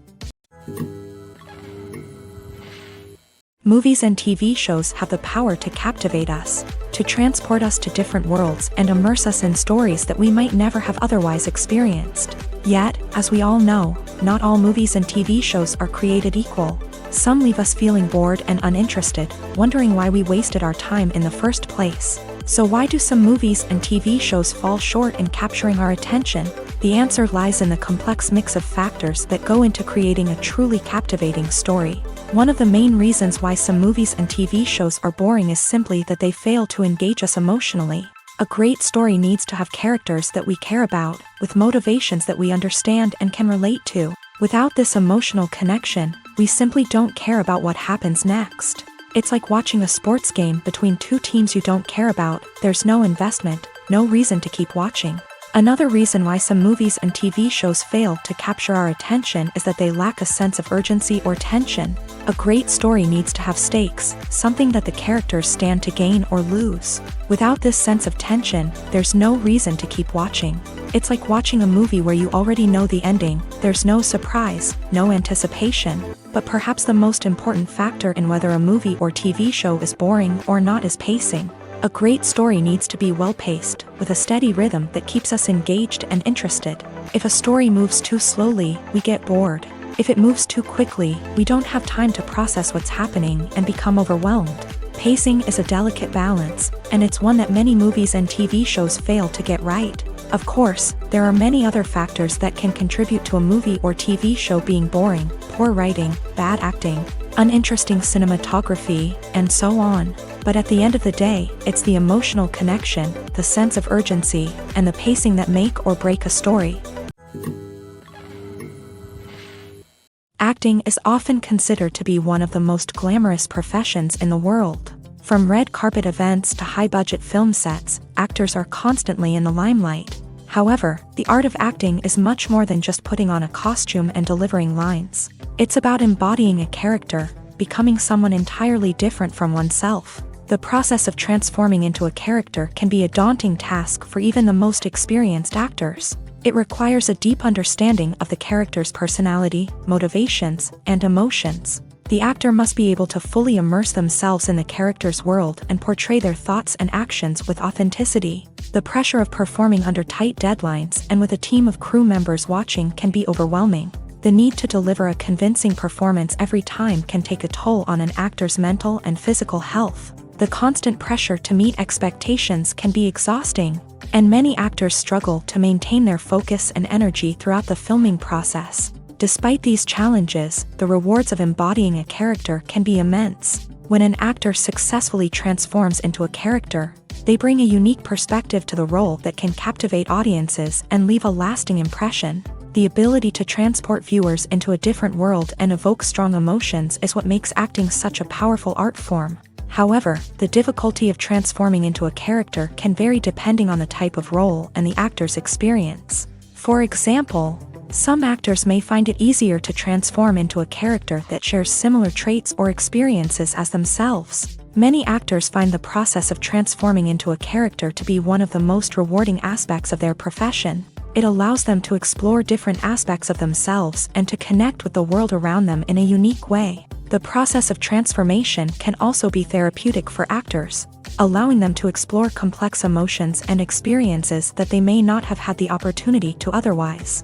Movies and TV shows have the power to captivate us, to transport us to different worlds and immerse us in stories that we might never have otherwise experienced. Yet, as we all know, not all movies and TV shows are created equal. Some leave us feeling bored and uninterested, wondering why we wasted our time in the first place. So why do some movies and TV shows fall short in capturing our attention? The answer lies in the complex mix of factors that go into creating a truly captivating story. One of the main reasons why some movies and TV shows are boring is simply that they fail to engage us emotionally. A great story needs to have characters that we care about, with motivations that we understand and can relate to. Without this emotional connection, we simply don't care about what happens next. It's like watching a sports game between two teams you don't care about. There's no investment, no reason to keep watching. Another reason why some movies and TV shows fail to capture our attention is that they lack a sense of urgency or tension. A great story needs to have stakes, something that the characters stand to gain or lose. Without this sense of tension, there's no reason to keep watching. It's like watching a movie where you already know the ending. There's no surprise, no anticipation. But perhaps the most important factor in whether a movie or TV show is boring or not is pacing. A great story needs to be well-paced, with a steady rhythm that keeps us engaged and interested. If a story moves too slowly, we get bored. If it moves too quickly, we don't have time to process what's happening and become overwhelmed. Pacing is a delicate balance, and it's one that many movies and TV shows fail to get right. Of course, there are many other factors that can contribute to a movie or TV show being boring: poor writing, bad acting, uninteresting cinematography, and so on. But at the end of the day, it's the emotional connection, the sense of urgency, and the pacing that make or break a story. Acting is often considered to be one of the most glamorous professions in the world. From red carpet events to high-budget film sets, actors are constantly in the limelight. However, the art of acting is much more than just putting on a costume and delivering lines. It's about embodying a character, becoming someone entirely different from oneself. The process of transforming into a character can be a daunting task for even the most experienced actors. It requires a deep understanding of the character's personality, motivations, and emotions. The actor must be able to fully immerse themselves in the character's world and portray their thoughts and actions with authenticity. The pressure of performing under tight deadlines and with a team of crew members watching can be overwhelming. The need to deliver a convincing performance every time can take a toll on an actor's mental and physical health. The constant pressure to meet expectations can be exhausting, and many actors struggle to maintain their focus and energy throughout the filming process. Despite these challenges, the rewards of embodying a character can be immense. When an actor successfully transforms into a character, they bring a unique perspective to the role that can captivate audiences and leave a lasting impression. The ability to transport viewers into a different world and evoke strong emotions is what makes acting such a powerful art form. However, the difficulty of transforming into a character can vary depending on the type of role and the actor's experience. For example, some actors may find it easier to transform into a character that shares similar traits or experiences as themselves. Many actors find the process of transforming into a character to be one of the most rewarding aspects of their profession. It allows them to explore different aspects of themselves and to connect with the world around them in a unique way. The process of transformation can also be therapeutic for actors, allowing them to explore complex emotions and experiences that they may not have had the opportunity to otherwise.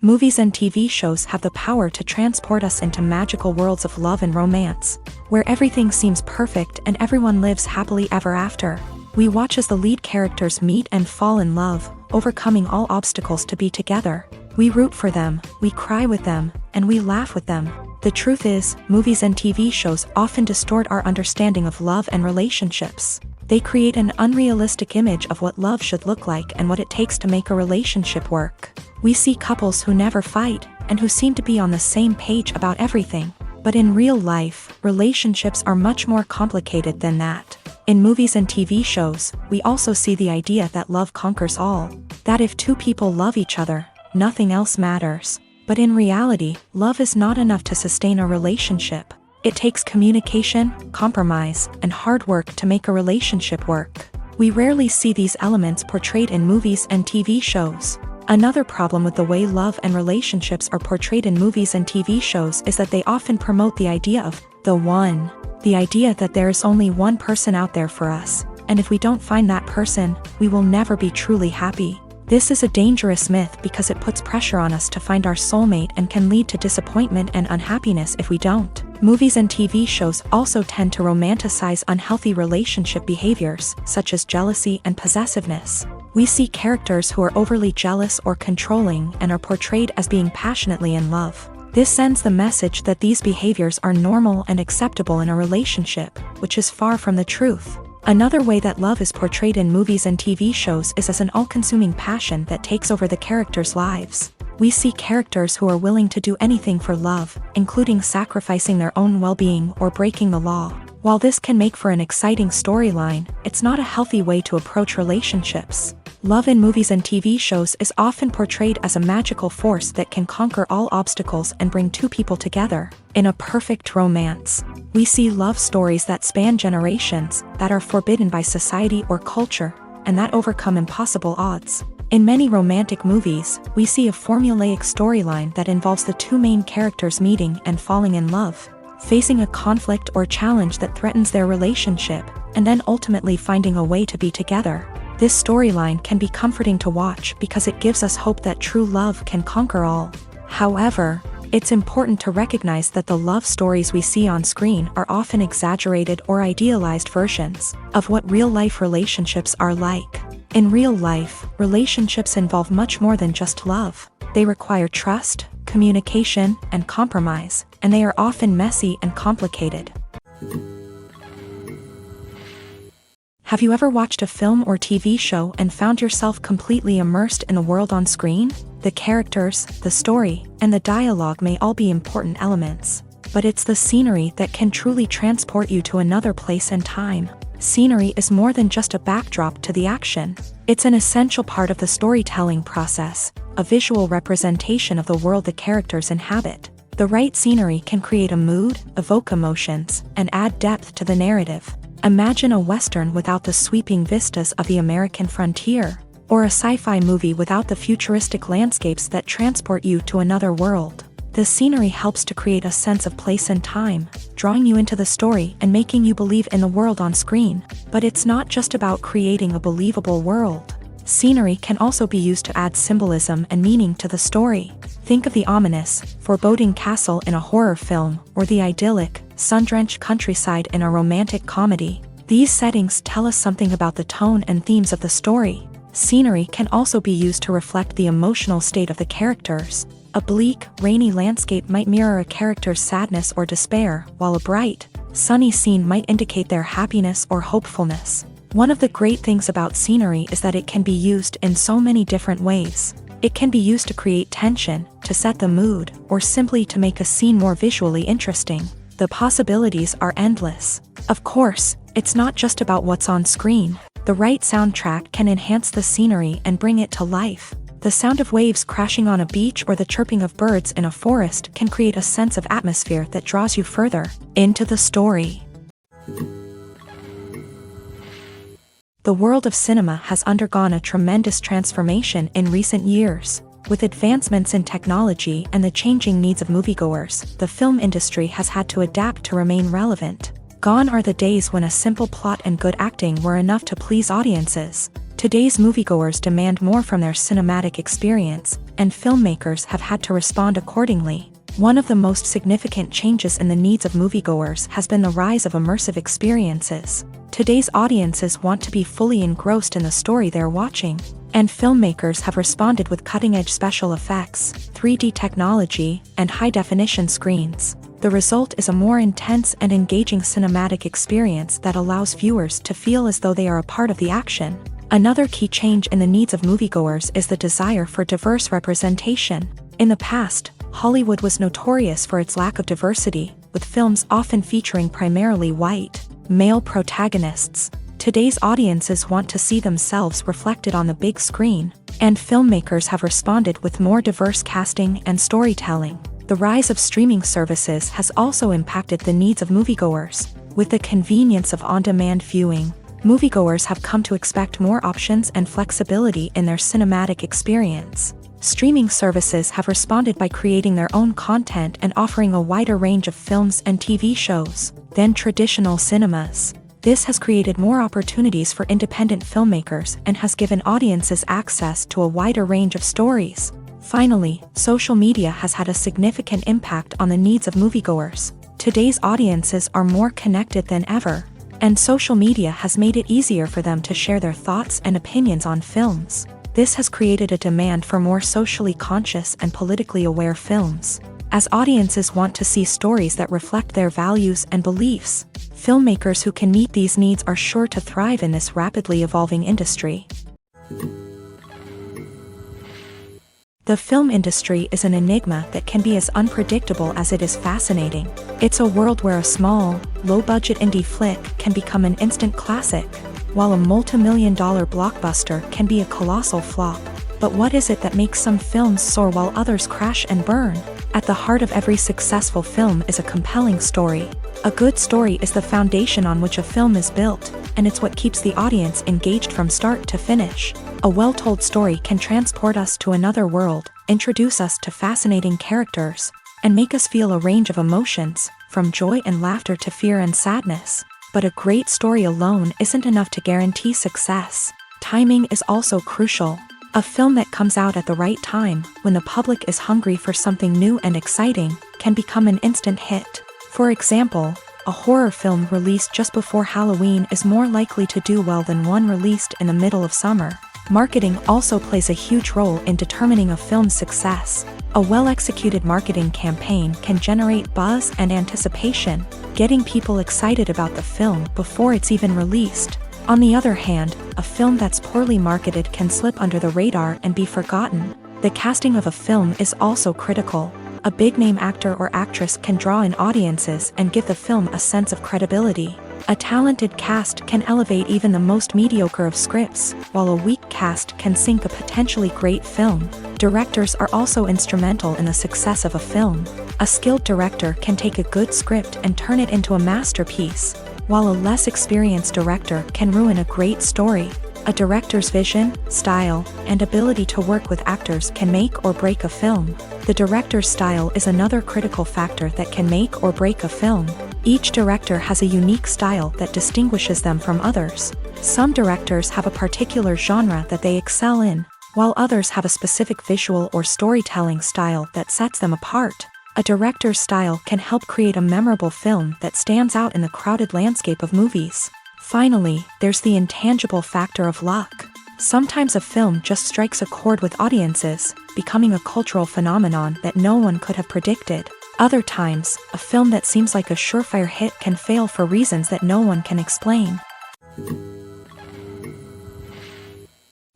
Movies and TV shows have the power to transport us into magical worlds of love and romance, where everything seems perfect and everyone lives happily ever after. We watch as the lead characters meet and fall in love, overcoming all obstacles to be together. We root for them, we cry with them, and we laugh with them. The truth is, movies and TV shows often distort our understanding of love and relationships. They create an unrealistic image of what love should look like and what it takes to make a relationship work. We see couples who never fight, and who seem to be on the same page about everything. But in real life, relationships are much more complicated than that. In movies and TV shows, we also see the idea that love conquers all. That if two people love each other, nothing else matters. But in reality, love is not enough to sustain a relationship. It takes communication, compromise, and hard work to make a relationship work. We rarely see these elements portrayed in movies and TV shows. Another problem with the way love and relationships are portrayed in movies and TV shows is that they often promote the idea of the one. The idea that there is only one person out there for us, and if we don't find that person, we will never be truly happy. This is a dangerous myth because it puts pressure on us to find our soulmate and can lead to disappointment and unhappiness if we don't. Movies and TV shows also tend to romanticize unhealthy relationship behaviors, such as jealousy and possessiveness. We see characters who are overly jealous or controlling and are portrayed as being passionately in love. This sends the message that these behaviors are normal and acceptable in a relationship, which is far from the truth. Another way that love is portrayed in movies and TV shows is as an all-consuming passion that takes over the characters' lives. We see characters who are willing to do anything for love, including sacrificing their own well-being or breaking the law. While this can make for an exciting storyline, it's not a healthy way to approach relationships. Love in movies and TV shows is often portrayed as a magical force that can conquer all obstacles and bring two people together. In a perfect romance, we see love stories that span generations, that are forbidden by society or culture, and that overcome impossible odds. In many romantic movies, we see a formulaic storyline that involves the two main characters meeting and falling in love, facing a conflict or challenge that threatens their relationship, and then ultimately finding a way to be together. This storyline can be comforting to watch because it gives us hope that true love can conquer all. However, it's important to recognize that the love stories we see on screen are often exaggerated or idealized versions of what real-life relationships are like. In real life, relationships involve much more than just love. They require trust, communication, and compromise, and they are often messy and complicated. Have you ever watched a film or TV show and found yourself completely immersed in the world on screen? The characters, the story, and the dialogue may all be important elements, but it's the scenery that can truly transport you to another place and time. Scenery is more than just a backdrop to the action. It's an essential part of the storytelling process, a visual representation of the world the characters inhabit. The right scenery can create a mood, evoke emotions, and add depth to the narrative. Imagine a Western without the sweeping vistas of the American frontier, or a sci-fi movie without the futuristic landscapes that transport you to another world. The scenery helps to create a sense of place and time, drawing you into the story and making you believe in the world on screen. But it's not just about creating a believable world. Scenery can also be used to add symbolism and meaning to the story. Think of the ominous, foreboding castle in a horror film, or the idyllic, sun-drenched countryside in a romantic comedy. These settings tell us something about the tone and themes of the story. Scenery can also be used to reflect the emotional state of the characters. A bleak, rainy landscape might mirror a character's sadness or despair, while a bright, sunny scene might indicate their happiness or hopefulness. One of the great things about scenery is that it can be used in so many different ways. It can be used to create tension, to set the mood, or simply to make a scene more visually interesting. The possibilities are endless. Of course, it's not just about what's on screen. The right soundtrack can enhance the scenery and bring it to life. The sound of waves crashing on a beach or the chirping of birds in a forest can create a sense of atmosphere that draws you further into the story. The world of cinema has undergone a tremendous transformation in recent years. With advancements in technology and the changing needs of moviegoers, the film industry has had to adapt to remain relevant. Gone are the days when a simple plot and good acting were enough to please audiences. Today's moviegoers demand more from their cinematic experience, and filmmakers have had to respond accordingly. One of the most significant changes in the needs of moviegoers has been the rise of immersive experiences. Today's audiences want to be fully engrossed in the story they're watching, and filmmakers have responded with cutting-edge special effects, 3D technology, and high-definition screens. The result is a more intense and engaging cinematic experience that allows viewers to feel as though they are a part of the action. Another key change in the needs of moviegoers is the desire for diverse representation. In the past, Hollywood was notorious for its lack of diversity, with films often featuring primarily white, male protagonists. Today's audiences want to see themselves reflected on the big screen, and filmmakers have responded with more diverse casting and storytelling. The rise of streaming services has also impacted the needs of moviegoers. With the convenience of on-demand viewing, moviegoers have come to expect more options and flexibility in their cinematic experience. Streaming services have responded by creating their own content and offering a wider range of films and TV shows than traditional cinemas. This has created more opportunities for independent filmmakers and has given audiences access to a wider range of stories. Finally, social media has had a significant impact on the needs of moviegoers. Today's audiences are more connected than ever, and social media has made it easier for them to share their thoughts and opinions on films. This has created a demand for more socially conscious and politically aware films. As audiences want to see stories that reflect their values and beliefs, filmmakers who can meet these needs are sure to thrive in this rapidly evolving industry. The film industry is an enigma that can be as unpredictable as it is fascinating. It's a world where a small, low-budget indie flick can become an instant classic, while a multi-million-dollar blockbuster can be a colossal flop. But what is it that makes some films soar while others crash and burn? At the heart of every successful film is a compelling story. A good story is the foundation on which a film is built, and it's what keeps the audience engaged from start to finish. A well-told story can transport us to another world, introduce us to fascinating characters, and make us feel a range of emotions, from joy and laughter to fear and sadness. But a great story alone isn't enough to guarantee success. Timing is also crucial. A film that comes out at the right time, when the public is hungry for something new and exciting, can become an instant hit. For example, a horror film released just before Halloween is more likely to do well than one released in the middle of summer. Marketing also plays a huge role in determining a film's success. A well-executed marketing campaign can generate buzz and anticipation, getting people excited about the film before it's even released. On the other hand, a film that's poorly marketed can slip under the radar and be forgotten. The casting of a film is also critical. A big-name actor or actress can draw in audiences and give the film a sense of credibility. A talented cast can elevate even the most mediocre of scripts, while a weak cast can sink a potentially great film. Directors are also instrumental in the success of a film. A skilled director can take a good script and turn it into a masterpiece, while a less experienced director can ruin a great story. A director's vision, style, and ability to work with actors can make or break a film. The director's style is another critical factor that can make or break a film. Each director has a unique style that distinguishes them from others. Some directors have a particular genre that they excel in, while others have a specific visual or storytelling style that sets them apart. A director's style can help create a memorable film that stands out in the crowded landscape of movies. Finally, there's the intangible factor of luck. Sometimes a film just strikes a chord with audiences, becoming a cultural phenomenon that no one could have predicted. Other times, a film that seems like a surefire hit can fail for reasons that no one can explain.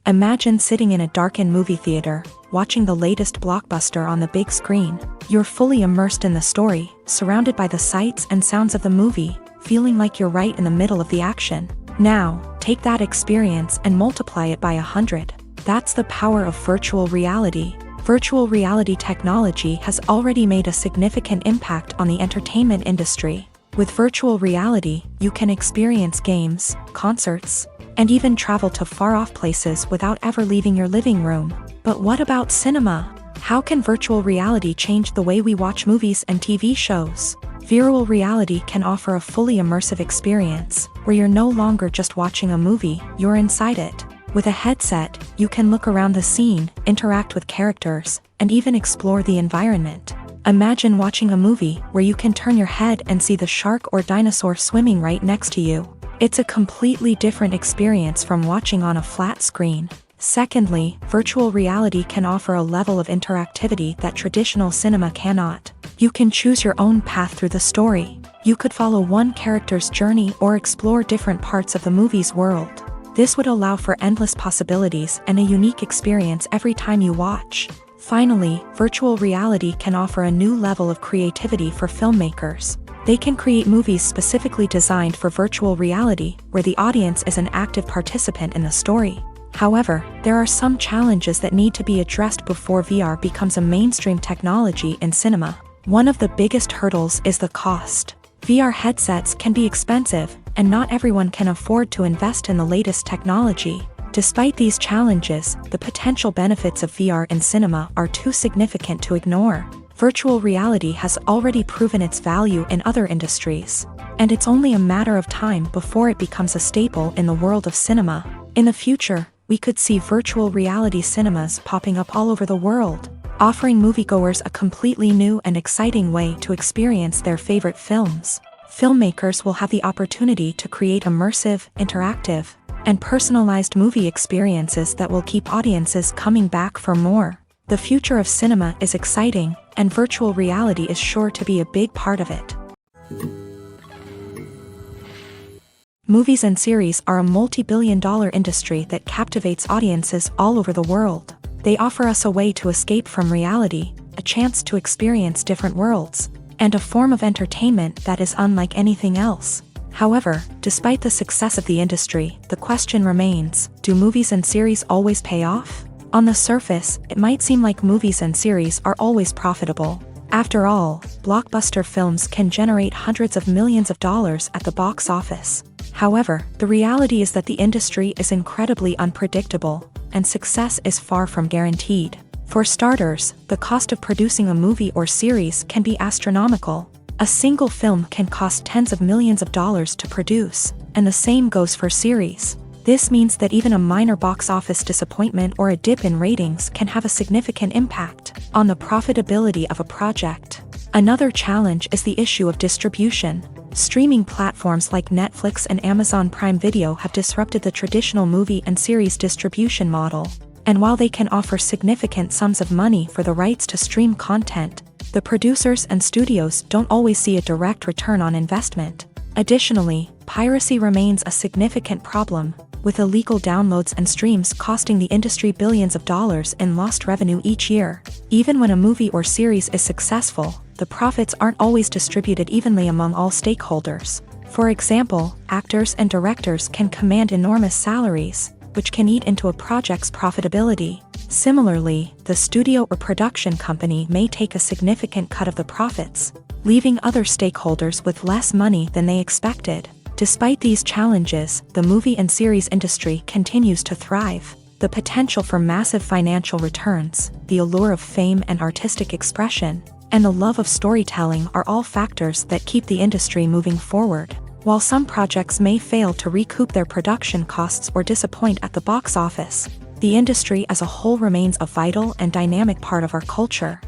Imagine sitting in a darkened movie theater, watching the latest blockbuster on the big screen. You're fully immersed in the story, surrounded by the sights and sounds of the movie, feeling like you're right in the middle of the action. Now, take that experience and multiply it by 100. That's the power of virtual reality. Virtual reality technology has already made a significant impact on the entertainment industry. With virtual reality, you can experience games, concerts, and even travel to far-off places without ever leaving your living room. But what about cinema? How can virtual reality change the way we watch movies and TV shows? Virtual reality can offer a fully immersive experience, where you're no longer just watching a movie, you're inside it. With a headset, you can look around the scene, interact with characters, and even explore the environment. Imagine watching a movie where you can turn your head and see the shark or dinosaur swimming right next to you. It's a completely different experience from watching on a flat screen. Secondly, virtual reality can offer a level of interactivity that traditional cinema cannot. You can choose your own path through the story. You could follow one character's journey or explore different parts of the movie's world. This would allow for endless possibilities and a unique experience every time you watch. Finally, virtual reality can offer a new level of creativity for filmmakers. They can create movies specifically designed for virtual reality, where the audience is an active participant in the story. However, there are some challenges that need to be addressed before VR becomes a mainstream technology in cinema. One of the biggest hurdles is the cost. VR headsets can be expensive, and not everyone can afford to invest in the latest technology. Despite these challenges, the potential benefits of VR in cinema are too significant to ignore. Virtual reality has already proven its value in other industries, and it's only a matter of time before it becomes a staple in the world of cinema. In the future, we could see virtual reality cinemas popping up all over the world, offering moviegoers a completely new and exciting way to experience their favorite films. Filmmakers will have the opportunity to create immersive, interactive, and personalized movie experiences that will keep audiences coming back for more. The future of cinema is exciting, and virtual reality is sure to be a big part of it. Movies and series are a multi-billion-dollar industry that captivates audiences all over the world. They offer us a way to escape from reality, a chance to experience different worlds, and a form of entertainment that is unlike anything else. However, despite the success of the industry, the question remains, do movies and series always pay off? On the surface, it might seem like movies and series are always profitable. After all, blockbuster films can generate hundreds of millions of dollars at the box office. However, the reality is that the industry is incredibly unpredictable, and success is far from guaranteed. For starters, the cost of producing a movie or series can be astronomical. A single film can cost tens of millions of dollars to produce, and the same goes for series. This means that even a minor box office disappointment or a dip in ratings can have a significant impact on the profitability of a project. Another challenge is the issue of distribution. Streaming platforms like Netflix and Amazon Prime Video have disrupted the traditional movie and series distribution model. And while they can offer significant sums of money for the rights to stream content, the producers and studios don't always see a direct return on investment. Additionally, piracy remains a significant problem, with illegal downloads and streams costing the industry billions of dollars in lost revenue each year. Even when a movie or series is successful, the profits aren't always distributed evenly among all stakeholders. For example, actors and directors can command enormous salaries, which can eat into a project's profitability. Similarly, the studio or production company may take a significant cut of the profits, leaving other stakeholders with less money than they expected. Despite these challenges, the movie and series industry continues to thrive. The potential for massive financial returns, the allure of fame and artistic expression, and the love of storytelling are all factors that keep the industry moving forward. While some projects may fail to recoup their production costs or disappoint at the box office, the industry as a whole remains a vital and dynamic part of our culture.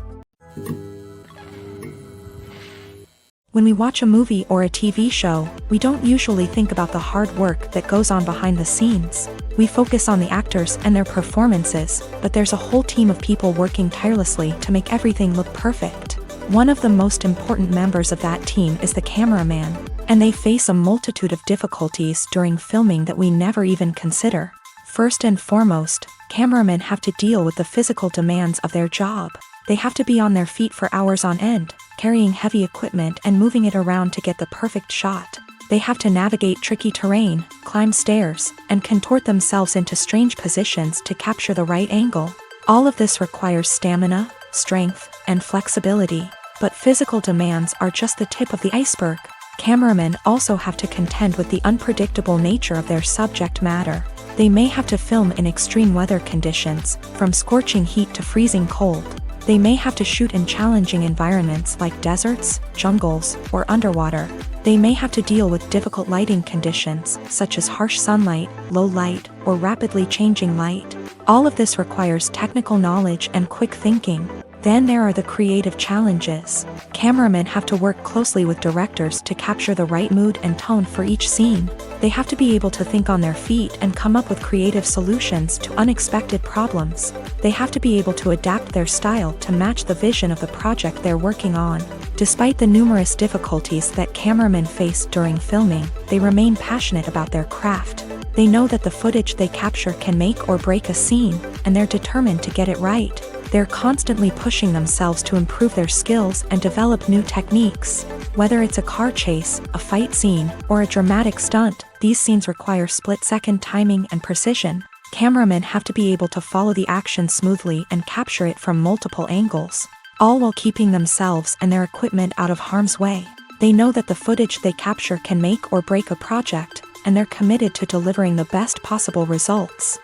When we watch a movie or a TV show, we don't usually think about the hard work that goes on behind the scenes. We focus on the actors and their performances, but there's a whole team of people working tirelessly to make everything look perfect. One of the most important members of that team is the cameraman, and they face a multitude of difficulties during filming that we never even consider. First and foremost, cameramen have to deal with the physical demands of their job. They have to be on their feet for hours on end, carrying heavy equipment and moving it around to get the perfect shot. They have to navigate tricky terrain, climb stairs, and contort themselves into strange positions to capture the right angle. All of this requires stamina, strength, and flexibility. But physical demands are just the tip of the iceberg. Cameramen also have to contend with the unpredictable nature of their subject matter. They may have to film in extreme weather conditions, from scorching heat to freezing cold. They may have to shoot in challenging environments like deserts, jungles, or underwater. They may have to deal with difficult lighting conditions, such as harsh sunlight, low light, or rapidly changing light. All of this requires technical knowledge and quick thinking. Then there are the creative challenges. Cameramen have to work closely with directors to capture the right mood and tone for each scene. They have to be able to think on their feet and come up with creative solutions to unexpected problems. They have to be able to adapt their style to match the vision of the project they're working on. Despite the numerous difficulties that cameramen face during filming, they remain passionate about their craft. They know that the footage they capture can make or break a scene, and they're determined to get it right. They're constantly pushing themselves to improve their skills and develop new techniques. Whether it's a car chase, a fight scene, or a dramatic stunt, these scenes require split-second timing and precision. Cameramen have to be able to follow the action smoothly and capture it from multiple angles, all while keeping themselves and their equipment out of harm's way. They know that the footage they capture can make or break a project, and they're committed to delivering the best possible results.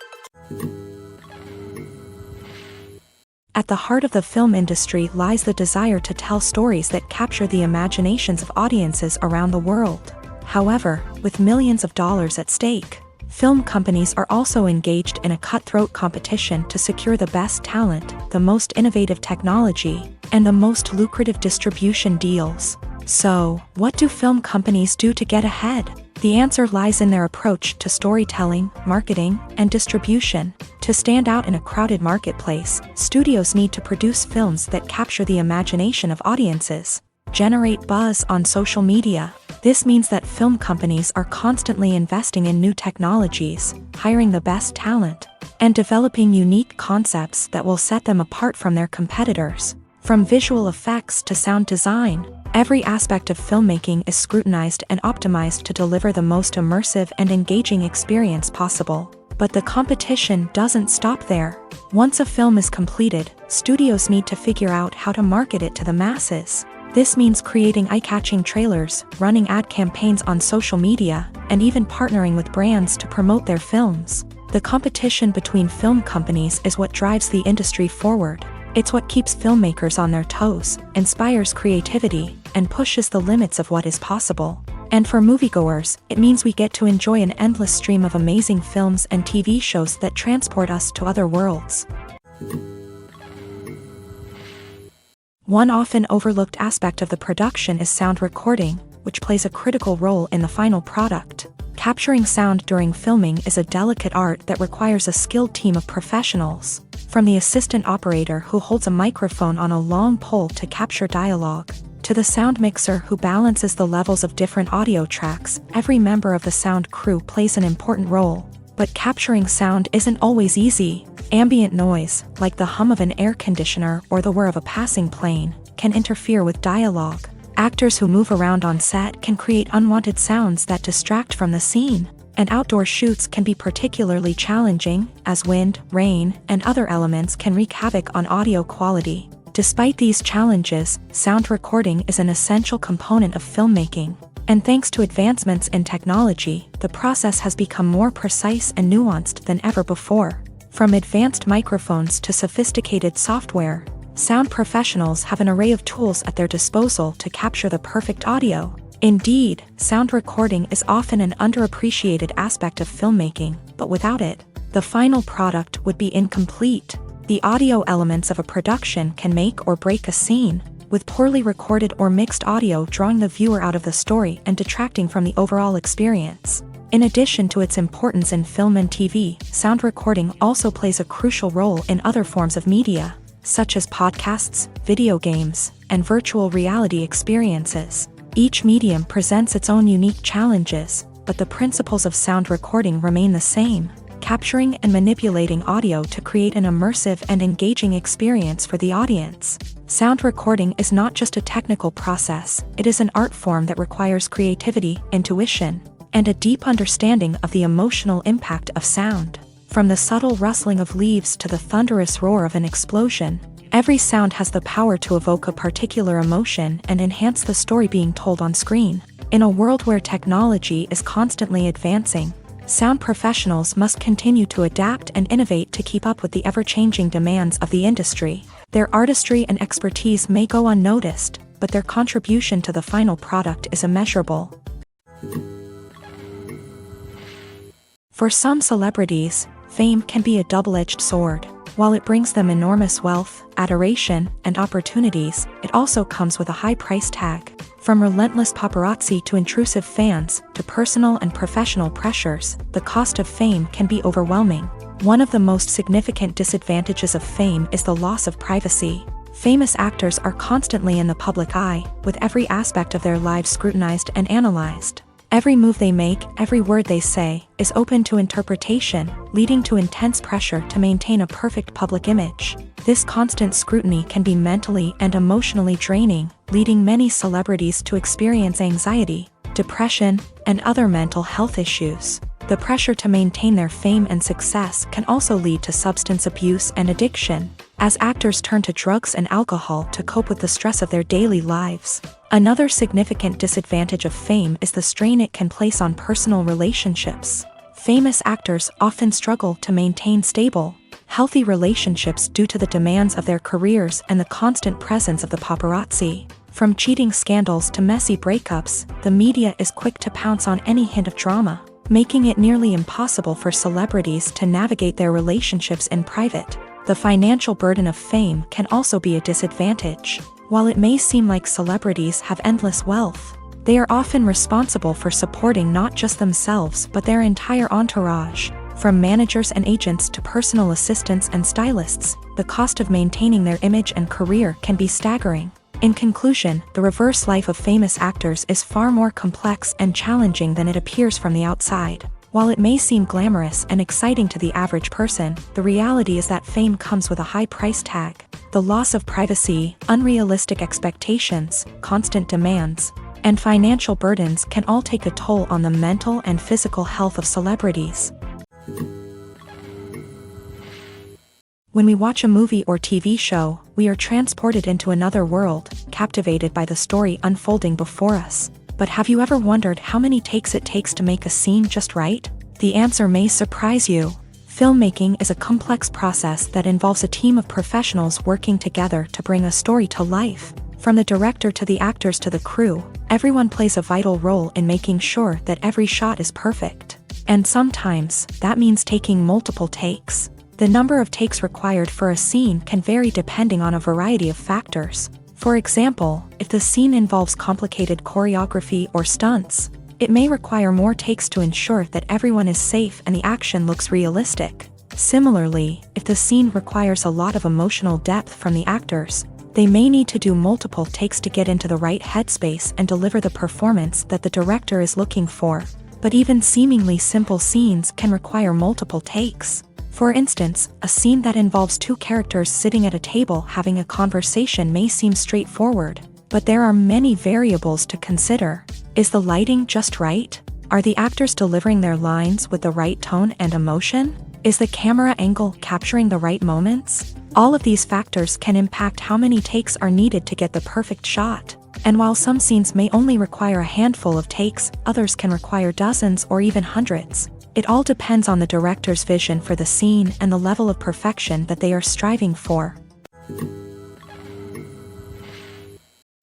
At the heart of the film industry lies the desire to tell stories that capture the imaginations of audiences around the world. However, with millions of dollars at stake, film companies are also engaged in a cutthroat competition to secure the best talent, the most innovative technology, and the most lucrative distribution deals. So, what do film companies do to get ahead? The answer lies in their approach to storytelling, marketing, and distribution. To stand out in a crowded marketplace, studios need to produce films that capture the imagination of audiences, generate buzz on social media. This means that film companies are constantly investing in new technologies, hiring the best talent, and developing unique concepts that will set them apart from their competitors. From visual effects to sound design, every aspect of filmmaking is scrutinized and optimized to deliver the most immersive and engaging experience possible. But the competition doesn't stop there. Once a film is completed, studios need to figure out how to market it to the masses. This means creating eye-catching trailers, running ad campaigns on social media, and even partnering with brands to promote their films. The competition between film companies is what drives the industry forward. It's what keeps filmmakers on their toes, inspires creativity, and pushes the limits of what is possible. And for moviegoers, it means we get to enjoy an endless stream of amazing films and TV shows that transport us to other worlds. One often overlooked aspect of the production is sound recording, which plays a critical role in the final product. Capturing sound during filming is a delicate art that requires a skilled team of professionals. From the assistant operator who holds a microphone on a long pole to capture dialogue, to the sound mixer who balances the levels of different audio tracks, every member of the sound crew plays an important role. But capturing sound isn't always easy. Ambient noise, like the hum of an air conditioner or the whir of a passing plane, can interfere with dialogue. Actors who move around on set can create unwanted sounds that distract from the scene. And outdoor shoots can be particularly challenging, as wind, rain, and other elements can wreak havoc on audio quality. Despite these challenges, sound recording is an essential component of filmmaking. And thanks to advancements in technology, the process has become more precise and nuanced than ever before. From advanced microphones to sophisticated software, sound professionals have an array of tools at their disposal to capture the perfect audio. Indeed, sound recording is often an underappreciated aspect of filmmaking, but without it, the final product would be incomplete. The audio elements of a production can make or break a scene, with poorly recorded or mixed audio drawing the viewer out of the story and detracting from the overall experience. In addition to its importance in film and TV, sound recording also plays a crucial role in other forms of media, such as podcasts, video games, and virtual reality experiences. Each medium presents its own unique challenges, but the principles of sound recording remain the same, capturing and manipulating audio to create an immersive and engaging experience for the audience. Sound recording is not just a technical process, it is an art form that requires creativity, intuition, and a deep understanding of the emotional impact of sound. From the subtle rustling of leaves to the thunderous roar of an explosion, every sound has the power to evoke a particular emotion and enhance the story being told on screen. In a world where technology is constantly advancing, sound professionals must continue to adapt and innovate to keep up with the ever-changing demands of the industry. Their artistry and expertise may go unnoticed, but their contribution to the final product is immeasurable. For some celebrities, fame can be a double-edged sword. While it brings them enormous wealth, adoration, and opportunities, it also comes with a high price tag. From relentless paparazzi to intrusive fans, to personal and professional pressures, the cost of fame can be overwhelming. One of the most significant disadvantages of fame is the loss of privacy. Famous actors are constantly in the public eye, with every aspect of their lives scrutinized and analyzed. Every move they make, every word they say, is open to interpretation, leading to intense pressure to maintain a perfect public image. This constant scrutiny can be mentally and emotionally draining, leading many celebrities to experience anxiety, depression, and other mental health issues. The pressure to maintain their fame and success can also lead to substance abuse and addiction, as actors turn to drugs and alcohol to cope with the stress of their daily lives. Another significant disadvantage of fame is the strain it can place on personal relationships. Famous actors often struggle to maintain stable, healthy relationships due to the demands of their careers and the constant presence of the paparazzi. From cheating scandals to messy breakups, the media is quick to pounce on any hint of drama, making it nearly impossible for celebrities to navigate their relationships in private. The financial burden of fame can also be a disadvantage. While it may seem like celebrities have endless wealth, they are often responsible for supporting not just themselves but their entire entourage. From managers and agents to personal assistants and stylists, the cost of maintaining their image and career can be staggering. In conclusion, the reverse life of famous actors is far more complex and challenging than it appears from the outside. While it may seem glamorous and exciting to the average person, the reality is that fame comes with a high price tag. The loss of privacy, unrealistic expectations, constant demands, and financial burdens can all take a toll on the mental and physical health of celebrities. When we watch a movie or TV show, we are transported into another world, captivated by the story unfolding before us. But have you ever wondered how many takes it takes to make a scene just right? The answer may surprise you. Filmmaking is a complex process that involves a team of professionals working together to bring a story to life. From the director to the actors to the crew, everyone plays a vital role in making sure that every shot is perfect. And sometimes, that means taking multiple takes. The number of takes required for a scene can vary depending on a variety of factors. For example, if the scene involves complicated choreography or stunts, it may require more takes to ensure that everyone is safe and the action looks realistic. Similarly, if the scene requires a lot of emotional depth from the actors, they may need to do multiple takes to get into the right headspace and deliver the performance that the director is looking for. But even seemingly simple scenes can require multiple takes. For instance, a scene that involves two characters sitting at a table having a conversation may seem straightforward, but there are many variables to consider. Is the lighting just right? Are the actors delivering their lines with the right tone and emotion? Is the camera angle capturing the right moments? All of these factors can impact how many takes are needed to get the perfect shot. And while some scenes may only require a handful of takes, others can require dozens or even hundreds. It all depends on the director's vision for the scene and the level of perfection that they are striving for.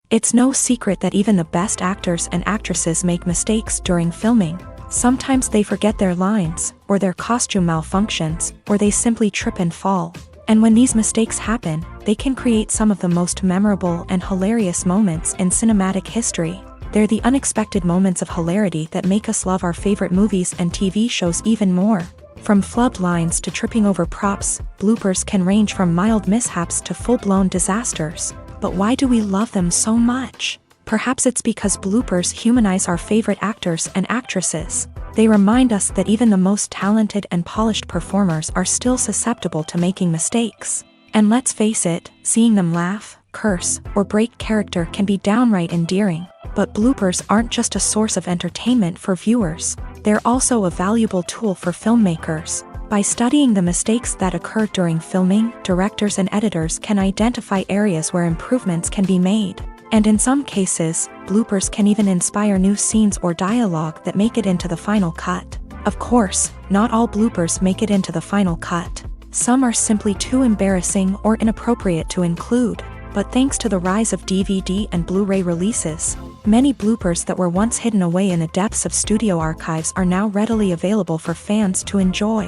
It's no secret that even the best actors and actresses make mistakes during filming. Sometimes they forget their lines, or their costume malfunctions, or they simply trip and fall. And when these mistakes happen, they can create some of the most memorable and hilarious moments in cinematic history. They're the unexpected moments of hilarity that make us love our favorite movies and TV shows even more. From flubbed lines to tripping over props, bloopers can range from mild mishaps to full-blown disasters. But why do we love them so much? Perhaps it's because bloopers humanize our favorite actors and actresses. They remind us that even the most talented and polished performers are still susceptible to making mistakes. And let's face it, seeing them laugh, curse, or break character can be downright endearing. But bloopers aren't just a source of entertainment for viewers. They're also a valuable tool for filmmakers. By studying the mistakes that occur during filming, directors and editors can identify areas where improvements can be made. And in some cases, bloopers can even inspire new scenes or dialogue that make it into the final cut. Of course, not all bloopers make it into the final cut. Some are simply too embarrassing or inappropriate to include. But thanks to the rise of DVD and Blu-ray releases, many bloopers that were once hidden away in the depths of studio archives are now readily available for fans to enjoy.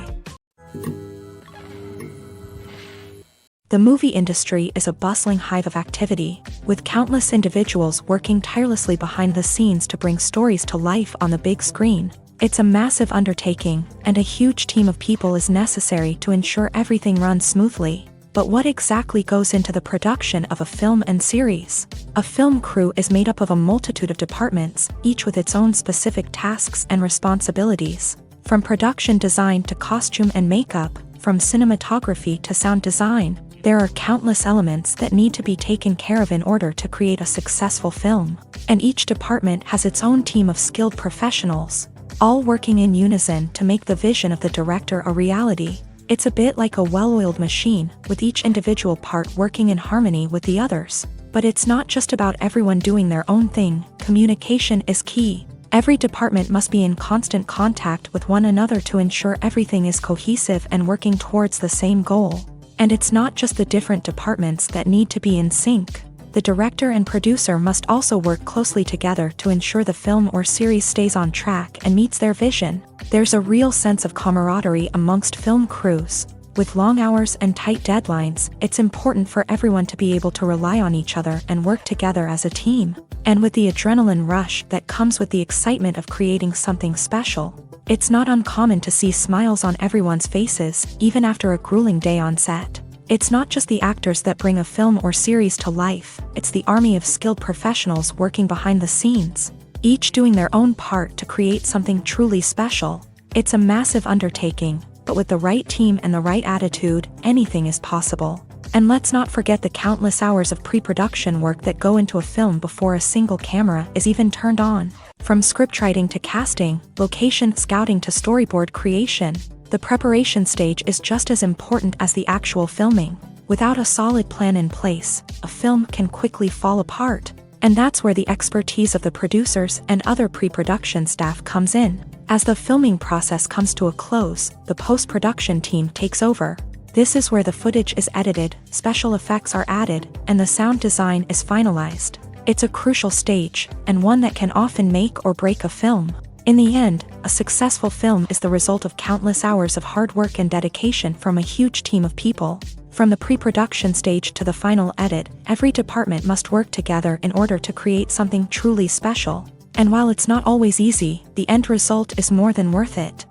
The movie industry is a bustling hive of activity, with countless individuals working tirelessly behind the scenes to bring stories to life on the big screen. It's a massive undertaking, and a huge team of people is necessary to ensure everything runs smoothly. But what exactly goes into the production of a film and series? A film crew is made up of a multitude of departments, each with its own specific tasks and responsibilities. From production design to costume and makeup, from cinematography to sound design, there are countless elements that need to be taken care of in order to create a successful film. And each department has its own team of skilled professionals, all working in unison to make the vision of the director a reality. It's a bit like a well-oiled machine, with each individual part working in harmony with the others. But it's not just about everyone doing their own thing. Communication is key. Every department must be in constant contact with one another to ensure everything is cohesive and working towards the same goal. And it's not just the different departments that need to be in sync. The director and producer must also work closely together to ensure the film or series stays on track and meets their vision. There's a real sense of camaraderie amongst film crews. With long hours and tight deadlines, it's important for everyone to be able to rely on each other and work together as a team. And with the adrenaline rush that comes with the excitement of creating something special, it's not uncommon to see smiles on everyone's faces, even after a grueling day on set. It's not just the actors that bring a film or series to life, it's the army of skilled professionals working behind the scenes, each doing their own part to create something truly special. It's a massive undertaking, but with the right team and the right attitude, anything is possible. And let's not forget the countless hours of pre-production work that go into a film before a single camera is even turned on. From scriptwriting to casting, location scouting to storyboard creation, the preparation stage is just as important as the actual filming. Without a solid plan in place, a film can quickly fall apart. And that's where the expertise of the producers and other pre-production staff comes in. As the filming process comes to a close, the post-production team takes over. This is where the footage is edited, special effects are added, and the sound design is finalized. It's a crucial stage, and one that can often make or break a film. In the end, a successful film is the result of countless hours of hard work and dedication from a huge team of people. From the pre-production stage to the final edit, every department must work together in order to create something truly special. And while it's not always easy, the end result is more than worth it.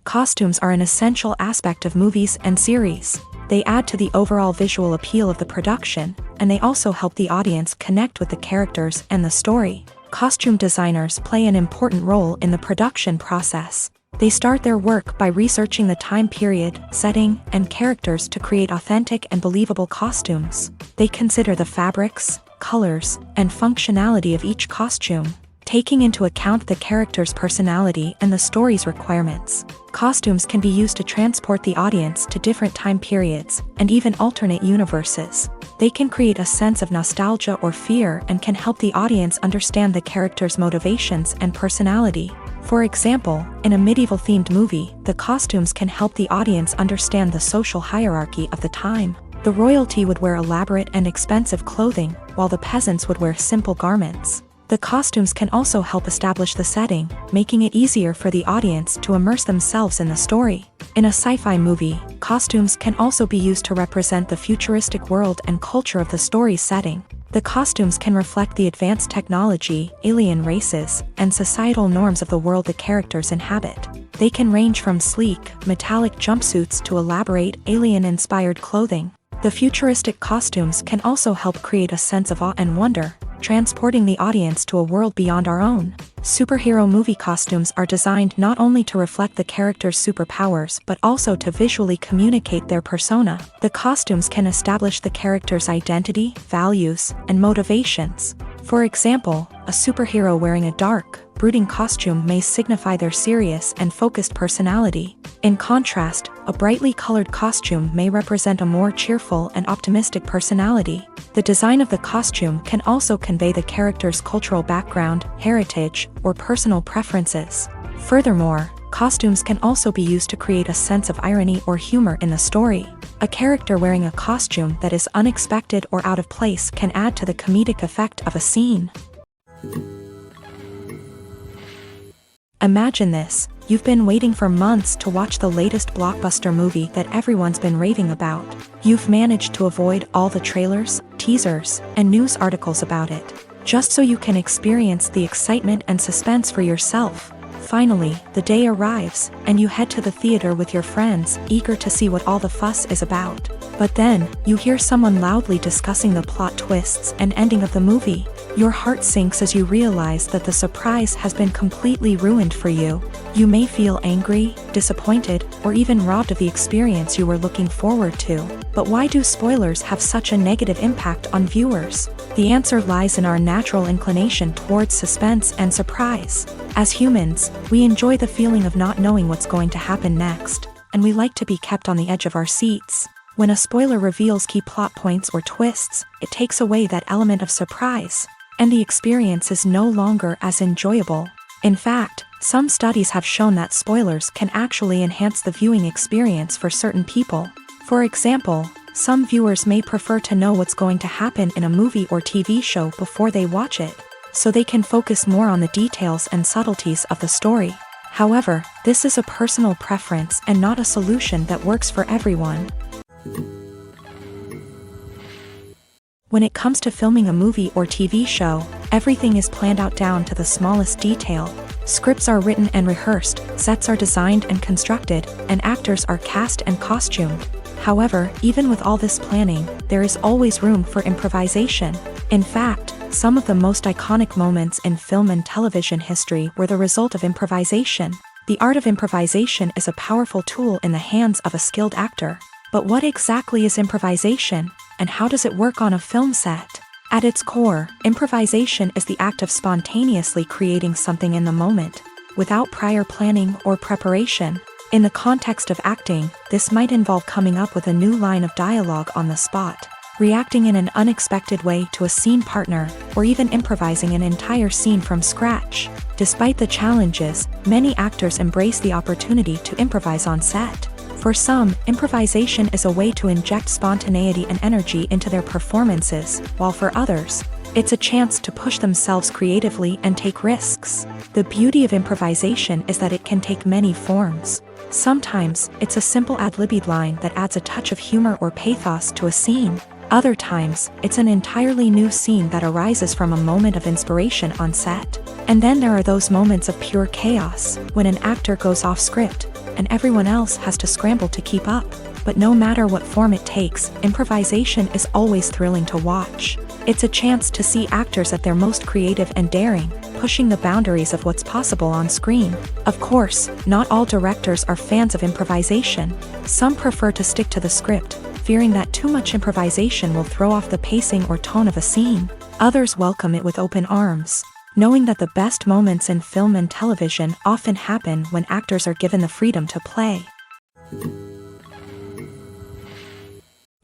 Costumes are an essential aspect of movies and series. They add to the overall visual appeal of the production, and they also help the audience connect with the characters and the story. Costume designers play an important role in the production process. They start their work by researching the time period, setting, and characters to create authentic and believable costumes. They consider the fabrics, colors, and functionality of each costume, taking into account the character's personality and the story's requirements. Costumes can be used to transport the audience to different time periods, and even alternate universes. They can create a sense of nostalgia or fear and can help the audience understand the character's motivations and personality. For example, in a medieval-themed movie, the costumes can help the audience understand the social hierarchy of the time. The royalty would wear elaborate and expensive clothing, while the peasants would wear simple garments. The costumes can also help establish the setting, making it easier for the audience to immerse themselves in the story. In a sci-fi movie, costumes can also be used to represent the futuristic world and culture of the story's setting. The costumes can reflect the advanced technology, alien races, and societal norms of the world the characters inhabit. They can range from sleek, metallic jumpsuits to elaborate, alien-inspired clothing. The futuristic costumes can also help create a sense of awe and wonder, transporting the audience to a world beyond our own. Superhero movie costumes are designed not only to reflect the character's superpowers but also to visually communicate their persona. The costumes can establish the character's identity, values, and motivations. For example, a superhero wearing a dark, brooding costume may signify their serious and focused personality. In contrast, a brightly colored costume may represent a more cheerful and optimistic personality. The design of the costume can also convey the character's cultural background, heritage, or personal preferences. Furthermore, costumes can also be used to create a sense of irony or humor in the story. A character wearing a costume that is unexpected or out of place can add to the comedic effect of a scene. Imagine this: You've been waiting for months to watch the latest blockbuster movie that everyone's been raving about. You've managed to avoid all the trailers, teasers, and news articles about it, just so you can experience the excitement and suspense for yourself. Finally, the day arrives, and you head to the theater with your friends, eager to see what all the fuss is about. But then, you hear someone loudly discussing the plot twists and ending of the movie. Your heart sinks as you realize that the surprise has been completely ruined for you. You may feel angry, disappointed, or even robbed of the experience you were looking forward to. But why do spoilers have such a negative impact on viewers? The answer lies in our natural inclination towards suspense and surprise. As humans, we enjoy the feeling of not knowing what's going to happen next, and we like to be kept on the edge of our seats. When a spoiler reveals key plot points or twists, it takes away that element of surprise, and the experience is no longer as enjoyable. In fact, some studies have shown that spoilers can actually enhance the viewing experience for certain people. For example, some viewers may prefer to know what's going to happen in a movie or TV show before they watch it, so they can focus more on the details and subtleties of the story. However, this is a personal preference and not a solution that works for everyone. When it comes to filming a movie or TV show, everything is planned out down to the smallest detail. Scripts are written and rehearsed, sets are designed and constructed, and actors are cast and costumed. However, even with all this planning, there is always room for improvisation. In fact, some of the most iconic moments in film and television history were the result of improvisation. The art of improvisation is a powerful tool in the hands of a skilled actor. But what exactly is improvisation, and how does it work on a film set? At its core, improvisation is the act of spontaneously creating something in the moment, without prior planning or preparation. In the context of acting, this might involve coming up with a new line of dialogue on the spot, reacting in an unexpected way to a scene partner, or even improvising an entire scene from scratch. Despite the challenges, many actors embrace the opportunity to improvise on set. For some, improvisation is a way to inject spontaneity and energy into their performances, while for others, it's a chance to push themselves creatively and take risks. The beauty of improvisation is that it can take many forms. Sometimes, it's a simple ad-libbed line that adds a touch of humor or pathos to a scene. Other times, it's an entirely new scene that arises from a moment of inspiration on set. And then there are those moments of pure chaos, when an actor goes off script, and everyone else has to scramble to keep up. But no matter what form it takes, improvisation is always thrilling to watch. It's a chance to see actors at their most creative and daring, pushing the boundaries of what's possible on screen. Of course, not all directors are fans of improvisation. Some prefer to stick to the script, fearing that too much improvisation will throw off the pacing or tone of a scene. Others welcome it with open arms, knowing that the best moments in film and television often happen when actors are given the freedom to play.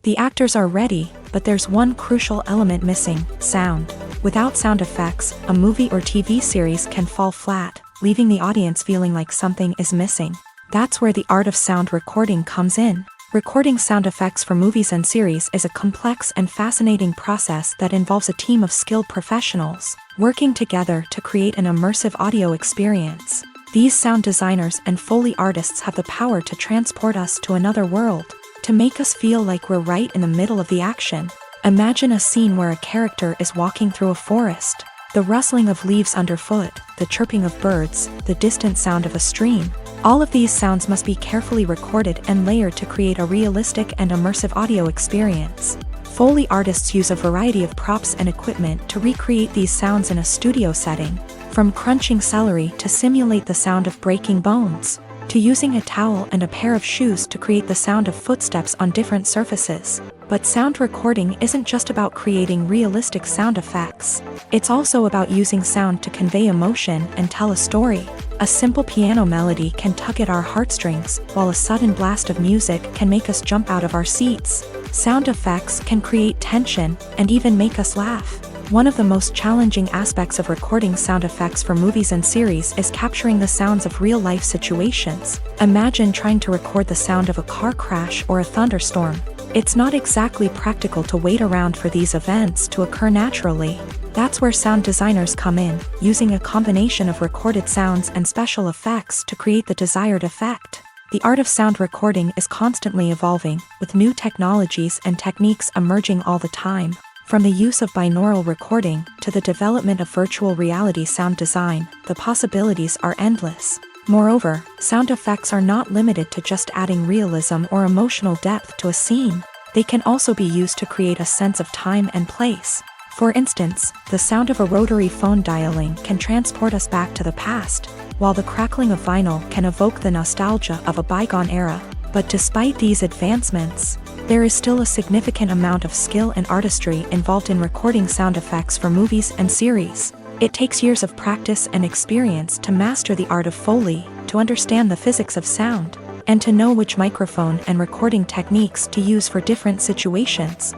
The actors are ready, but there's one crucial element missing: sound. Without sound effects, a movie or TV series can fall flat, leaving the audience feeling like something is missing. That's where the art of sound recording comes in. Recording sound effects for movies and series is a complex and fascinating process that involves a team of skilled professionals working together to create an immersive audio experience. These sound designers and Foley artists have the power to transport us to another world, to make us feel like we're right in the middle of the action. Imagine a scene where a character is walking through a forest. The rustling of leaves underfoot, the chirping of birds, the distant sound of a stream. All of these sounds must be carefully recorded and layered to create a realistic and immersive audio experience. Foley artists use a variety of props and equipment to recreate these sounds in a studio setting, from crunching celery to simulate the sound of breaking bones, to using a towel and a pair of shoes to create the sound of footsteps on different surfaces. But sound recording isn't just about creating realistic sound effects. It's also about using sound to convey emotion and tell a story. A simple piano melody can tug at our heartstrings, while a sudden blast of music can make us jump out of our seats. Sound effects can create tension and even make us laugh. One of the most challenging aspects of recording sound effects for movies and series is capturing the sounds of real-life situations. Imagine trying to record the sound of a car crash or a thunderstorm. It's not exactly practical to wait around for these events to occur naturally. That's where sound designers come in, using a combination of recorded sounds and special effects to create the desired effect. The art of sound recording is constantly evolving, with new technologies and techniques emerging all the time. From the use of binaural recording to the development of virtual reality sound design, the possibilities are endless. Moreover, sound effects are not limited to just adding realism or emotional depth to a scene. They can also be used to create a sense of time and place. For instance, the sound of a rotary phone dialing can transport us back to the past, while the crackling of vinyl can evoke the nostalgia of a bygone era. But despite these advancements, there is still a significant amount of skill and artistry involved in recording sound effects for movies and series. It takes years of practice and experience to master the art of Foley, to understand the physics of sound, and to know which microphone and recording techniques to use for different situations.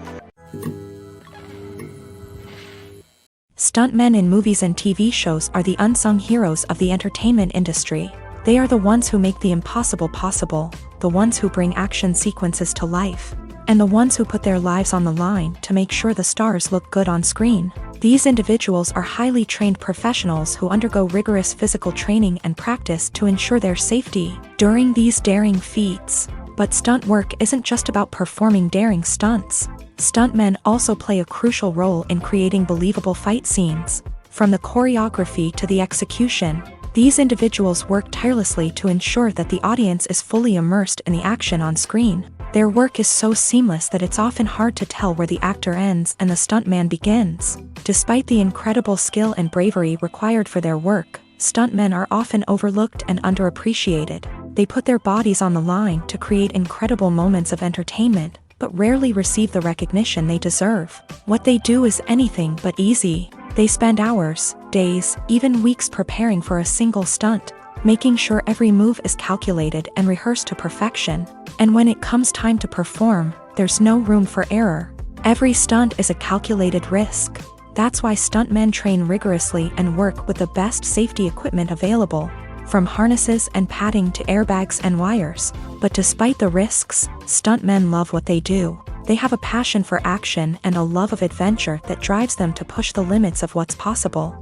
Stuntmen in movies and TV shows are the unsung heroes of the entertainment industry. They are the ones who make the impossible possible, the ones who bring action sequences to life, and the ones who put their lives on the line to make sure the stars look good on screen. These individuals are highly trained professionals who undergo rigorous physical training and practice to ensure their safety during these daring feats. But stunt work isn't just about performing daring stunts. Stuntmen also play a crucial role in creating believable fight scenes. From the choreography to the execution, these individuals work tirelessly to ensure that the audience is fully immersed in the action on screen. Their work is so seamless that it's often hard to tell where the actor ends and the stuntman begins. Despite the incredible skill and bravery required for their work, stuntmen are often overlooked and underappreciated. They put their bodies on the line to create incredible moments of entertainment, but rarely receive the recognition they deserve. What they do is anything but easy. They spend hours, days, even weeks preparing for a single stunt, making sure every move is calculated and rehearsed to perfection. And when it comes time to perform, there's no room for error. Every stunt is a calculated risk. That's why stuntmen train rigorously and work with the best safety equipment available, from harnesses and padding to airbags and wires. But despite the risks, stuntmen love what they do. They have a passion for action and a love of adventure that drives them to push the limits of what's possible.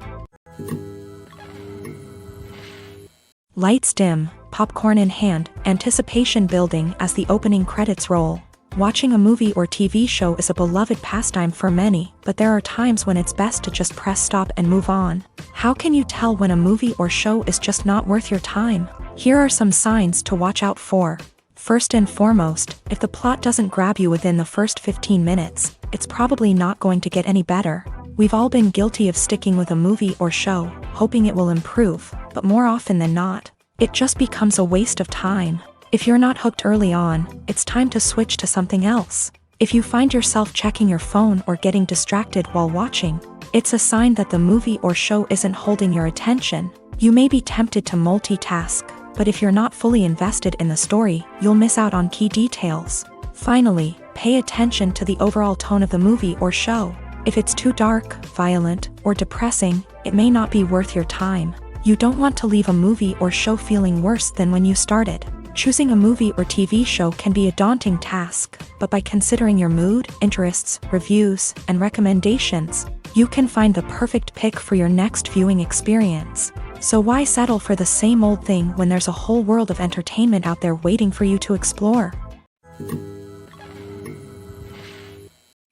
Lights dim, popcorn in hand, anticipation building as the opening credits roll. Watching a movie or TV show is a beloved pastime for many, but there are times when it's best to just press stop and move on. How can you tell when a movie or show is just not worth your time? Here are some signs to watch out for. First and foremost, if the plot doesn't grab you within the first 15 minutes, it's probably not going to get any better. We've all been guilty of sticking with a movie or show, hoping it will improve, but more often than not, it just becomes a waste of time. If you're not hooked early on, it's time to switch to something else. If you find yourself checking your phone or getting distracted while watching, it's a sign that the movie or show isn't holding your attention. You may be tempted to multitask, but if you're not fully invested in the story, you'll miss out on key details. Finally, pay attention to the overall tone of the movie or show. If it's too dark, violent, or depressing, it may not be worth your time. You don't want to leave a movie or show feeling worse than when you started. Choosing a movie or TV show can be a daunting task, but by considering your mood, interests, reviews, and recommendations, you can find the perfect pick for your next viewing experience. So why settle for the same old thing when there's a whole world of entertainment out there waiting for you to explore?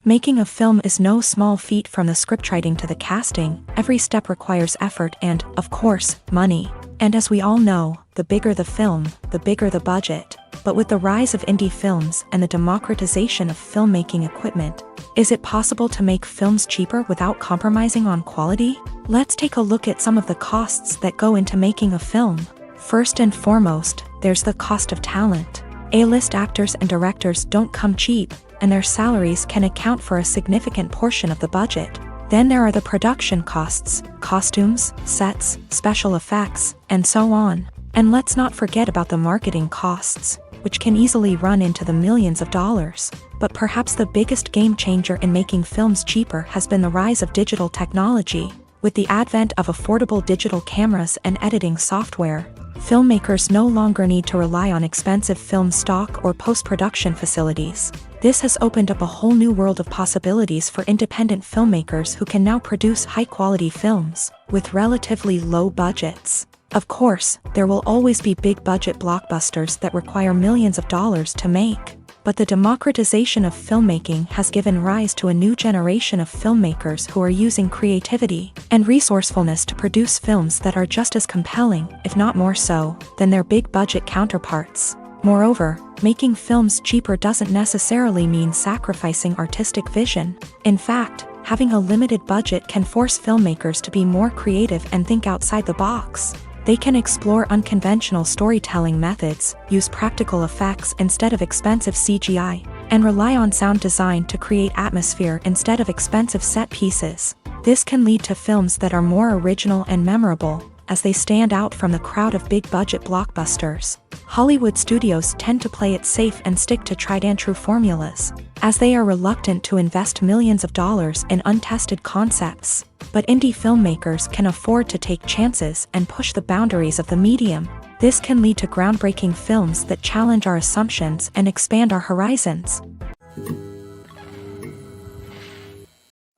Making a film is no small feat. From the scriptwriting to the casting, every step requires effort and, of course, money. And as we all know, the bigger the film, the bigger the budget. But with the rise of indie films and the democratization of filmmaking equipment, is it possible to make films cheaper without compromising on quality? Let's take a look at some of the costs that go into making a film. First and foremost, there's the cost of talent. A-list actors and directors don't come cheap, and their salaries can account for a significant portion of the budget. Then there are the production costs, costumes, sets, special effects, and so on. And let's not forget about the marketing costs, which can easily run into the millions of dollars. But perhaps the biggest game changer in making films cheaper has been the rise of digital technology. With the advent of affordable digital cameras and editing software, Filmmakers no longer need to rely on expensive film stock or post-production facilities. This has opened up a whole new world of possibilities for independent filmmakers who can now produce high-quality films with relatively low budgets. Of course, there will always be big-budget blockbusters that require millions of dollars to make. But the democratization of filmmaking has given rise to a new generation of filmmakers who are using creativity and resourcefulness to produce films that are just as compelling, if not more so, than their big-budget counterparts. Moreover, making films cheaper doesn't necessarily mean sacrificing artistic vision. In fact, having a limited budget can force filmmakers to be more creative and think outside the box. They can explore unconventional storytelling methods, use practical effects instead of expensive CGI, and rely on sound design to create atmosphere instead of expensive set pieces. This can lead to films that are more original and memorable, as they stand out from the crowd of big-budget blockbusters. Hollywood studios tend to play it safe and stick to tried-and-true formulas, as they are reluctant to invest millions of dollars in untested concepts. But indie filmmakers can afford to take chances and push the boundaries of the medium. This can lead to groundbreaking films that challenge our assumptions and expand our horizons.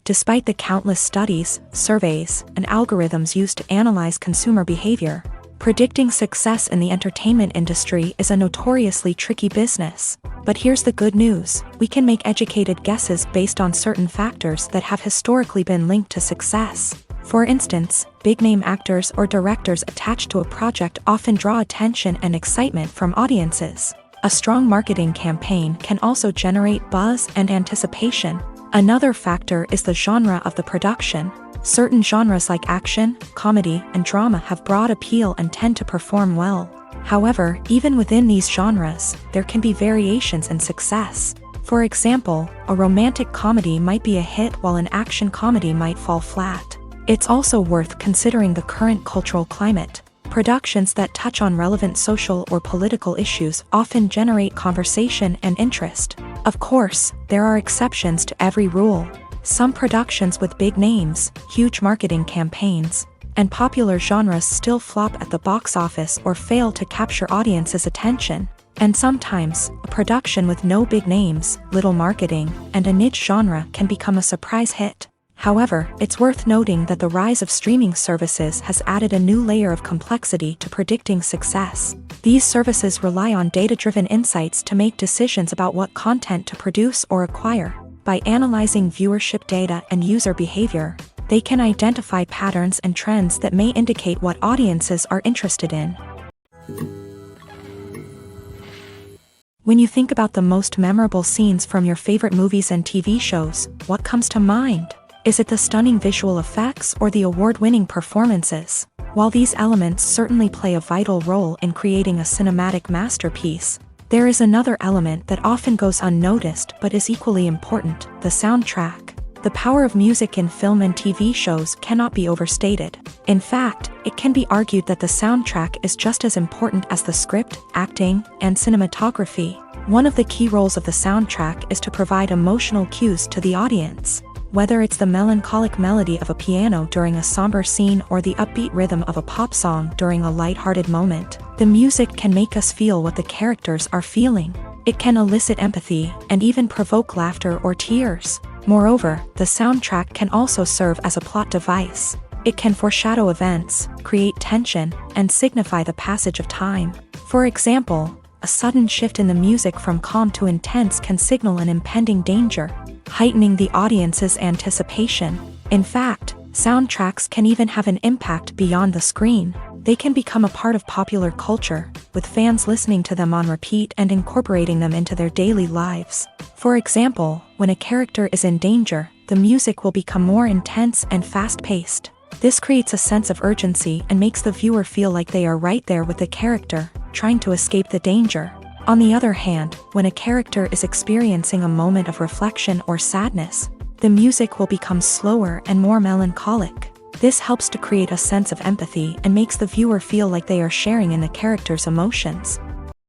Despite the countless studies, surveys, and algorithms used to analyze consumer behavior, predicting success in the entertainment industry is a notoriously tricky business. But here's the good news: we can make educated guesses based on certain factors that have historically been linked to success. For instance, big-name actors or directors attached to a project often draw attention and excitement from audiences. A strong marketing campaign can also generate buzz and anticipation. Another factor is the genre of the production. Certain genres like action, comedy, and drama have broad appeal and tend to perform well. However, even within these genres, there can be variations in success. For example, a romantic comedy might be a hit while an action comedy might fall flat. It's also worth considering the current cultural climate. Productions that touch on relevant social or political issues often generate conversation and interest. Of course, there are exceptions to every rule. Some productions with big names, huge marketing campaigns, and popular genres still flop at the box office or fail to capture audiences' attention. And sometimes, a production with no big names, little marketing, and a niche genre can become a surprise hit. However, it's worth noting that the rise of streaming services has added a new layer of complexity to predicting success. These services rely on data-driven insights to make decisions about what content to produce or acquire. By analyzing viewership data and user behavior, they can identify patterns and trends that may indicate what audiences are interested in. When you think about the most memorable scenes from your favorite movies and TV shows, what comes to mind? Is it the stunning visual effects or the award-winning performances? While these elements certainly play a vital role in creating a cinematic masterpiece, there is another element that often goes unnoticed but is equally important: the soundtrack. The power of music in film and TV shows cannot be overstated. In fact, it can be argued that the soundtrack is just as important as the script, acting, and cinematography. One of the key roles of the soundtrack is to provide emotional cues to the audience. Whether it's the melancholic melody of a piano during a somber scene or the upbeat rhythm of a pop song during a lighthearted moment, the music can make us feel what the characters are feeling. It can elicit empathy and even provoke laughter or tears. Moreover, the soundtrack can also serve as a plot device. It can foreshadow events, create tension, and signify the passage of time. For example, a sudden shift in the music from calm to intense can signal an impending danger, heightening the audience's anticipation. In fact, soundtracks can even have an impact beyond the screen. They can become a part of popular culture, with fans listening to them on repeat and incorporating them into their daily lives. For example, when a character is in danger, the music will become more intense and fast-paced. This creates a sense of urgency and makes the viewer feel like they are right there with the character, trying to escape the danger. On the other hand, when a character is experiencing a moment of reflection or sadness, the music will become slower and more melancholic. This helps to create a sense of empathy and makes the viewer feel like they are sharing in the character's emotions.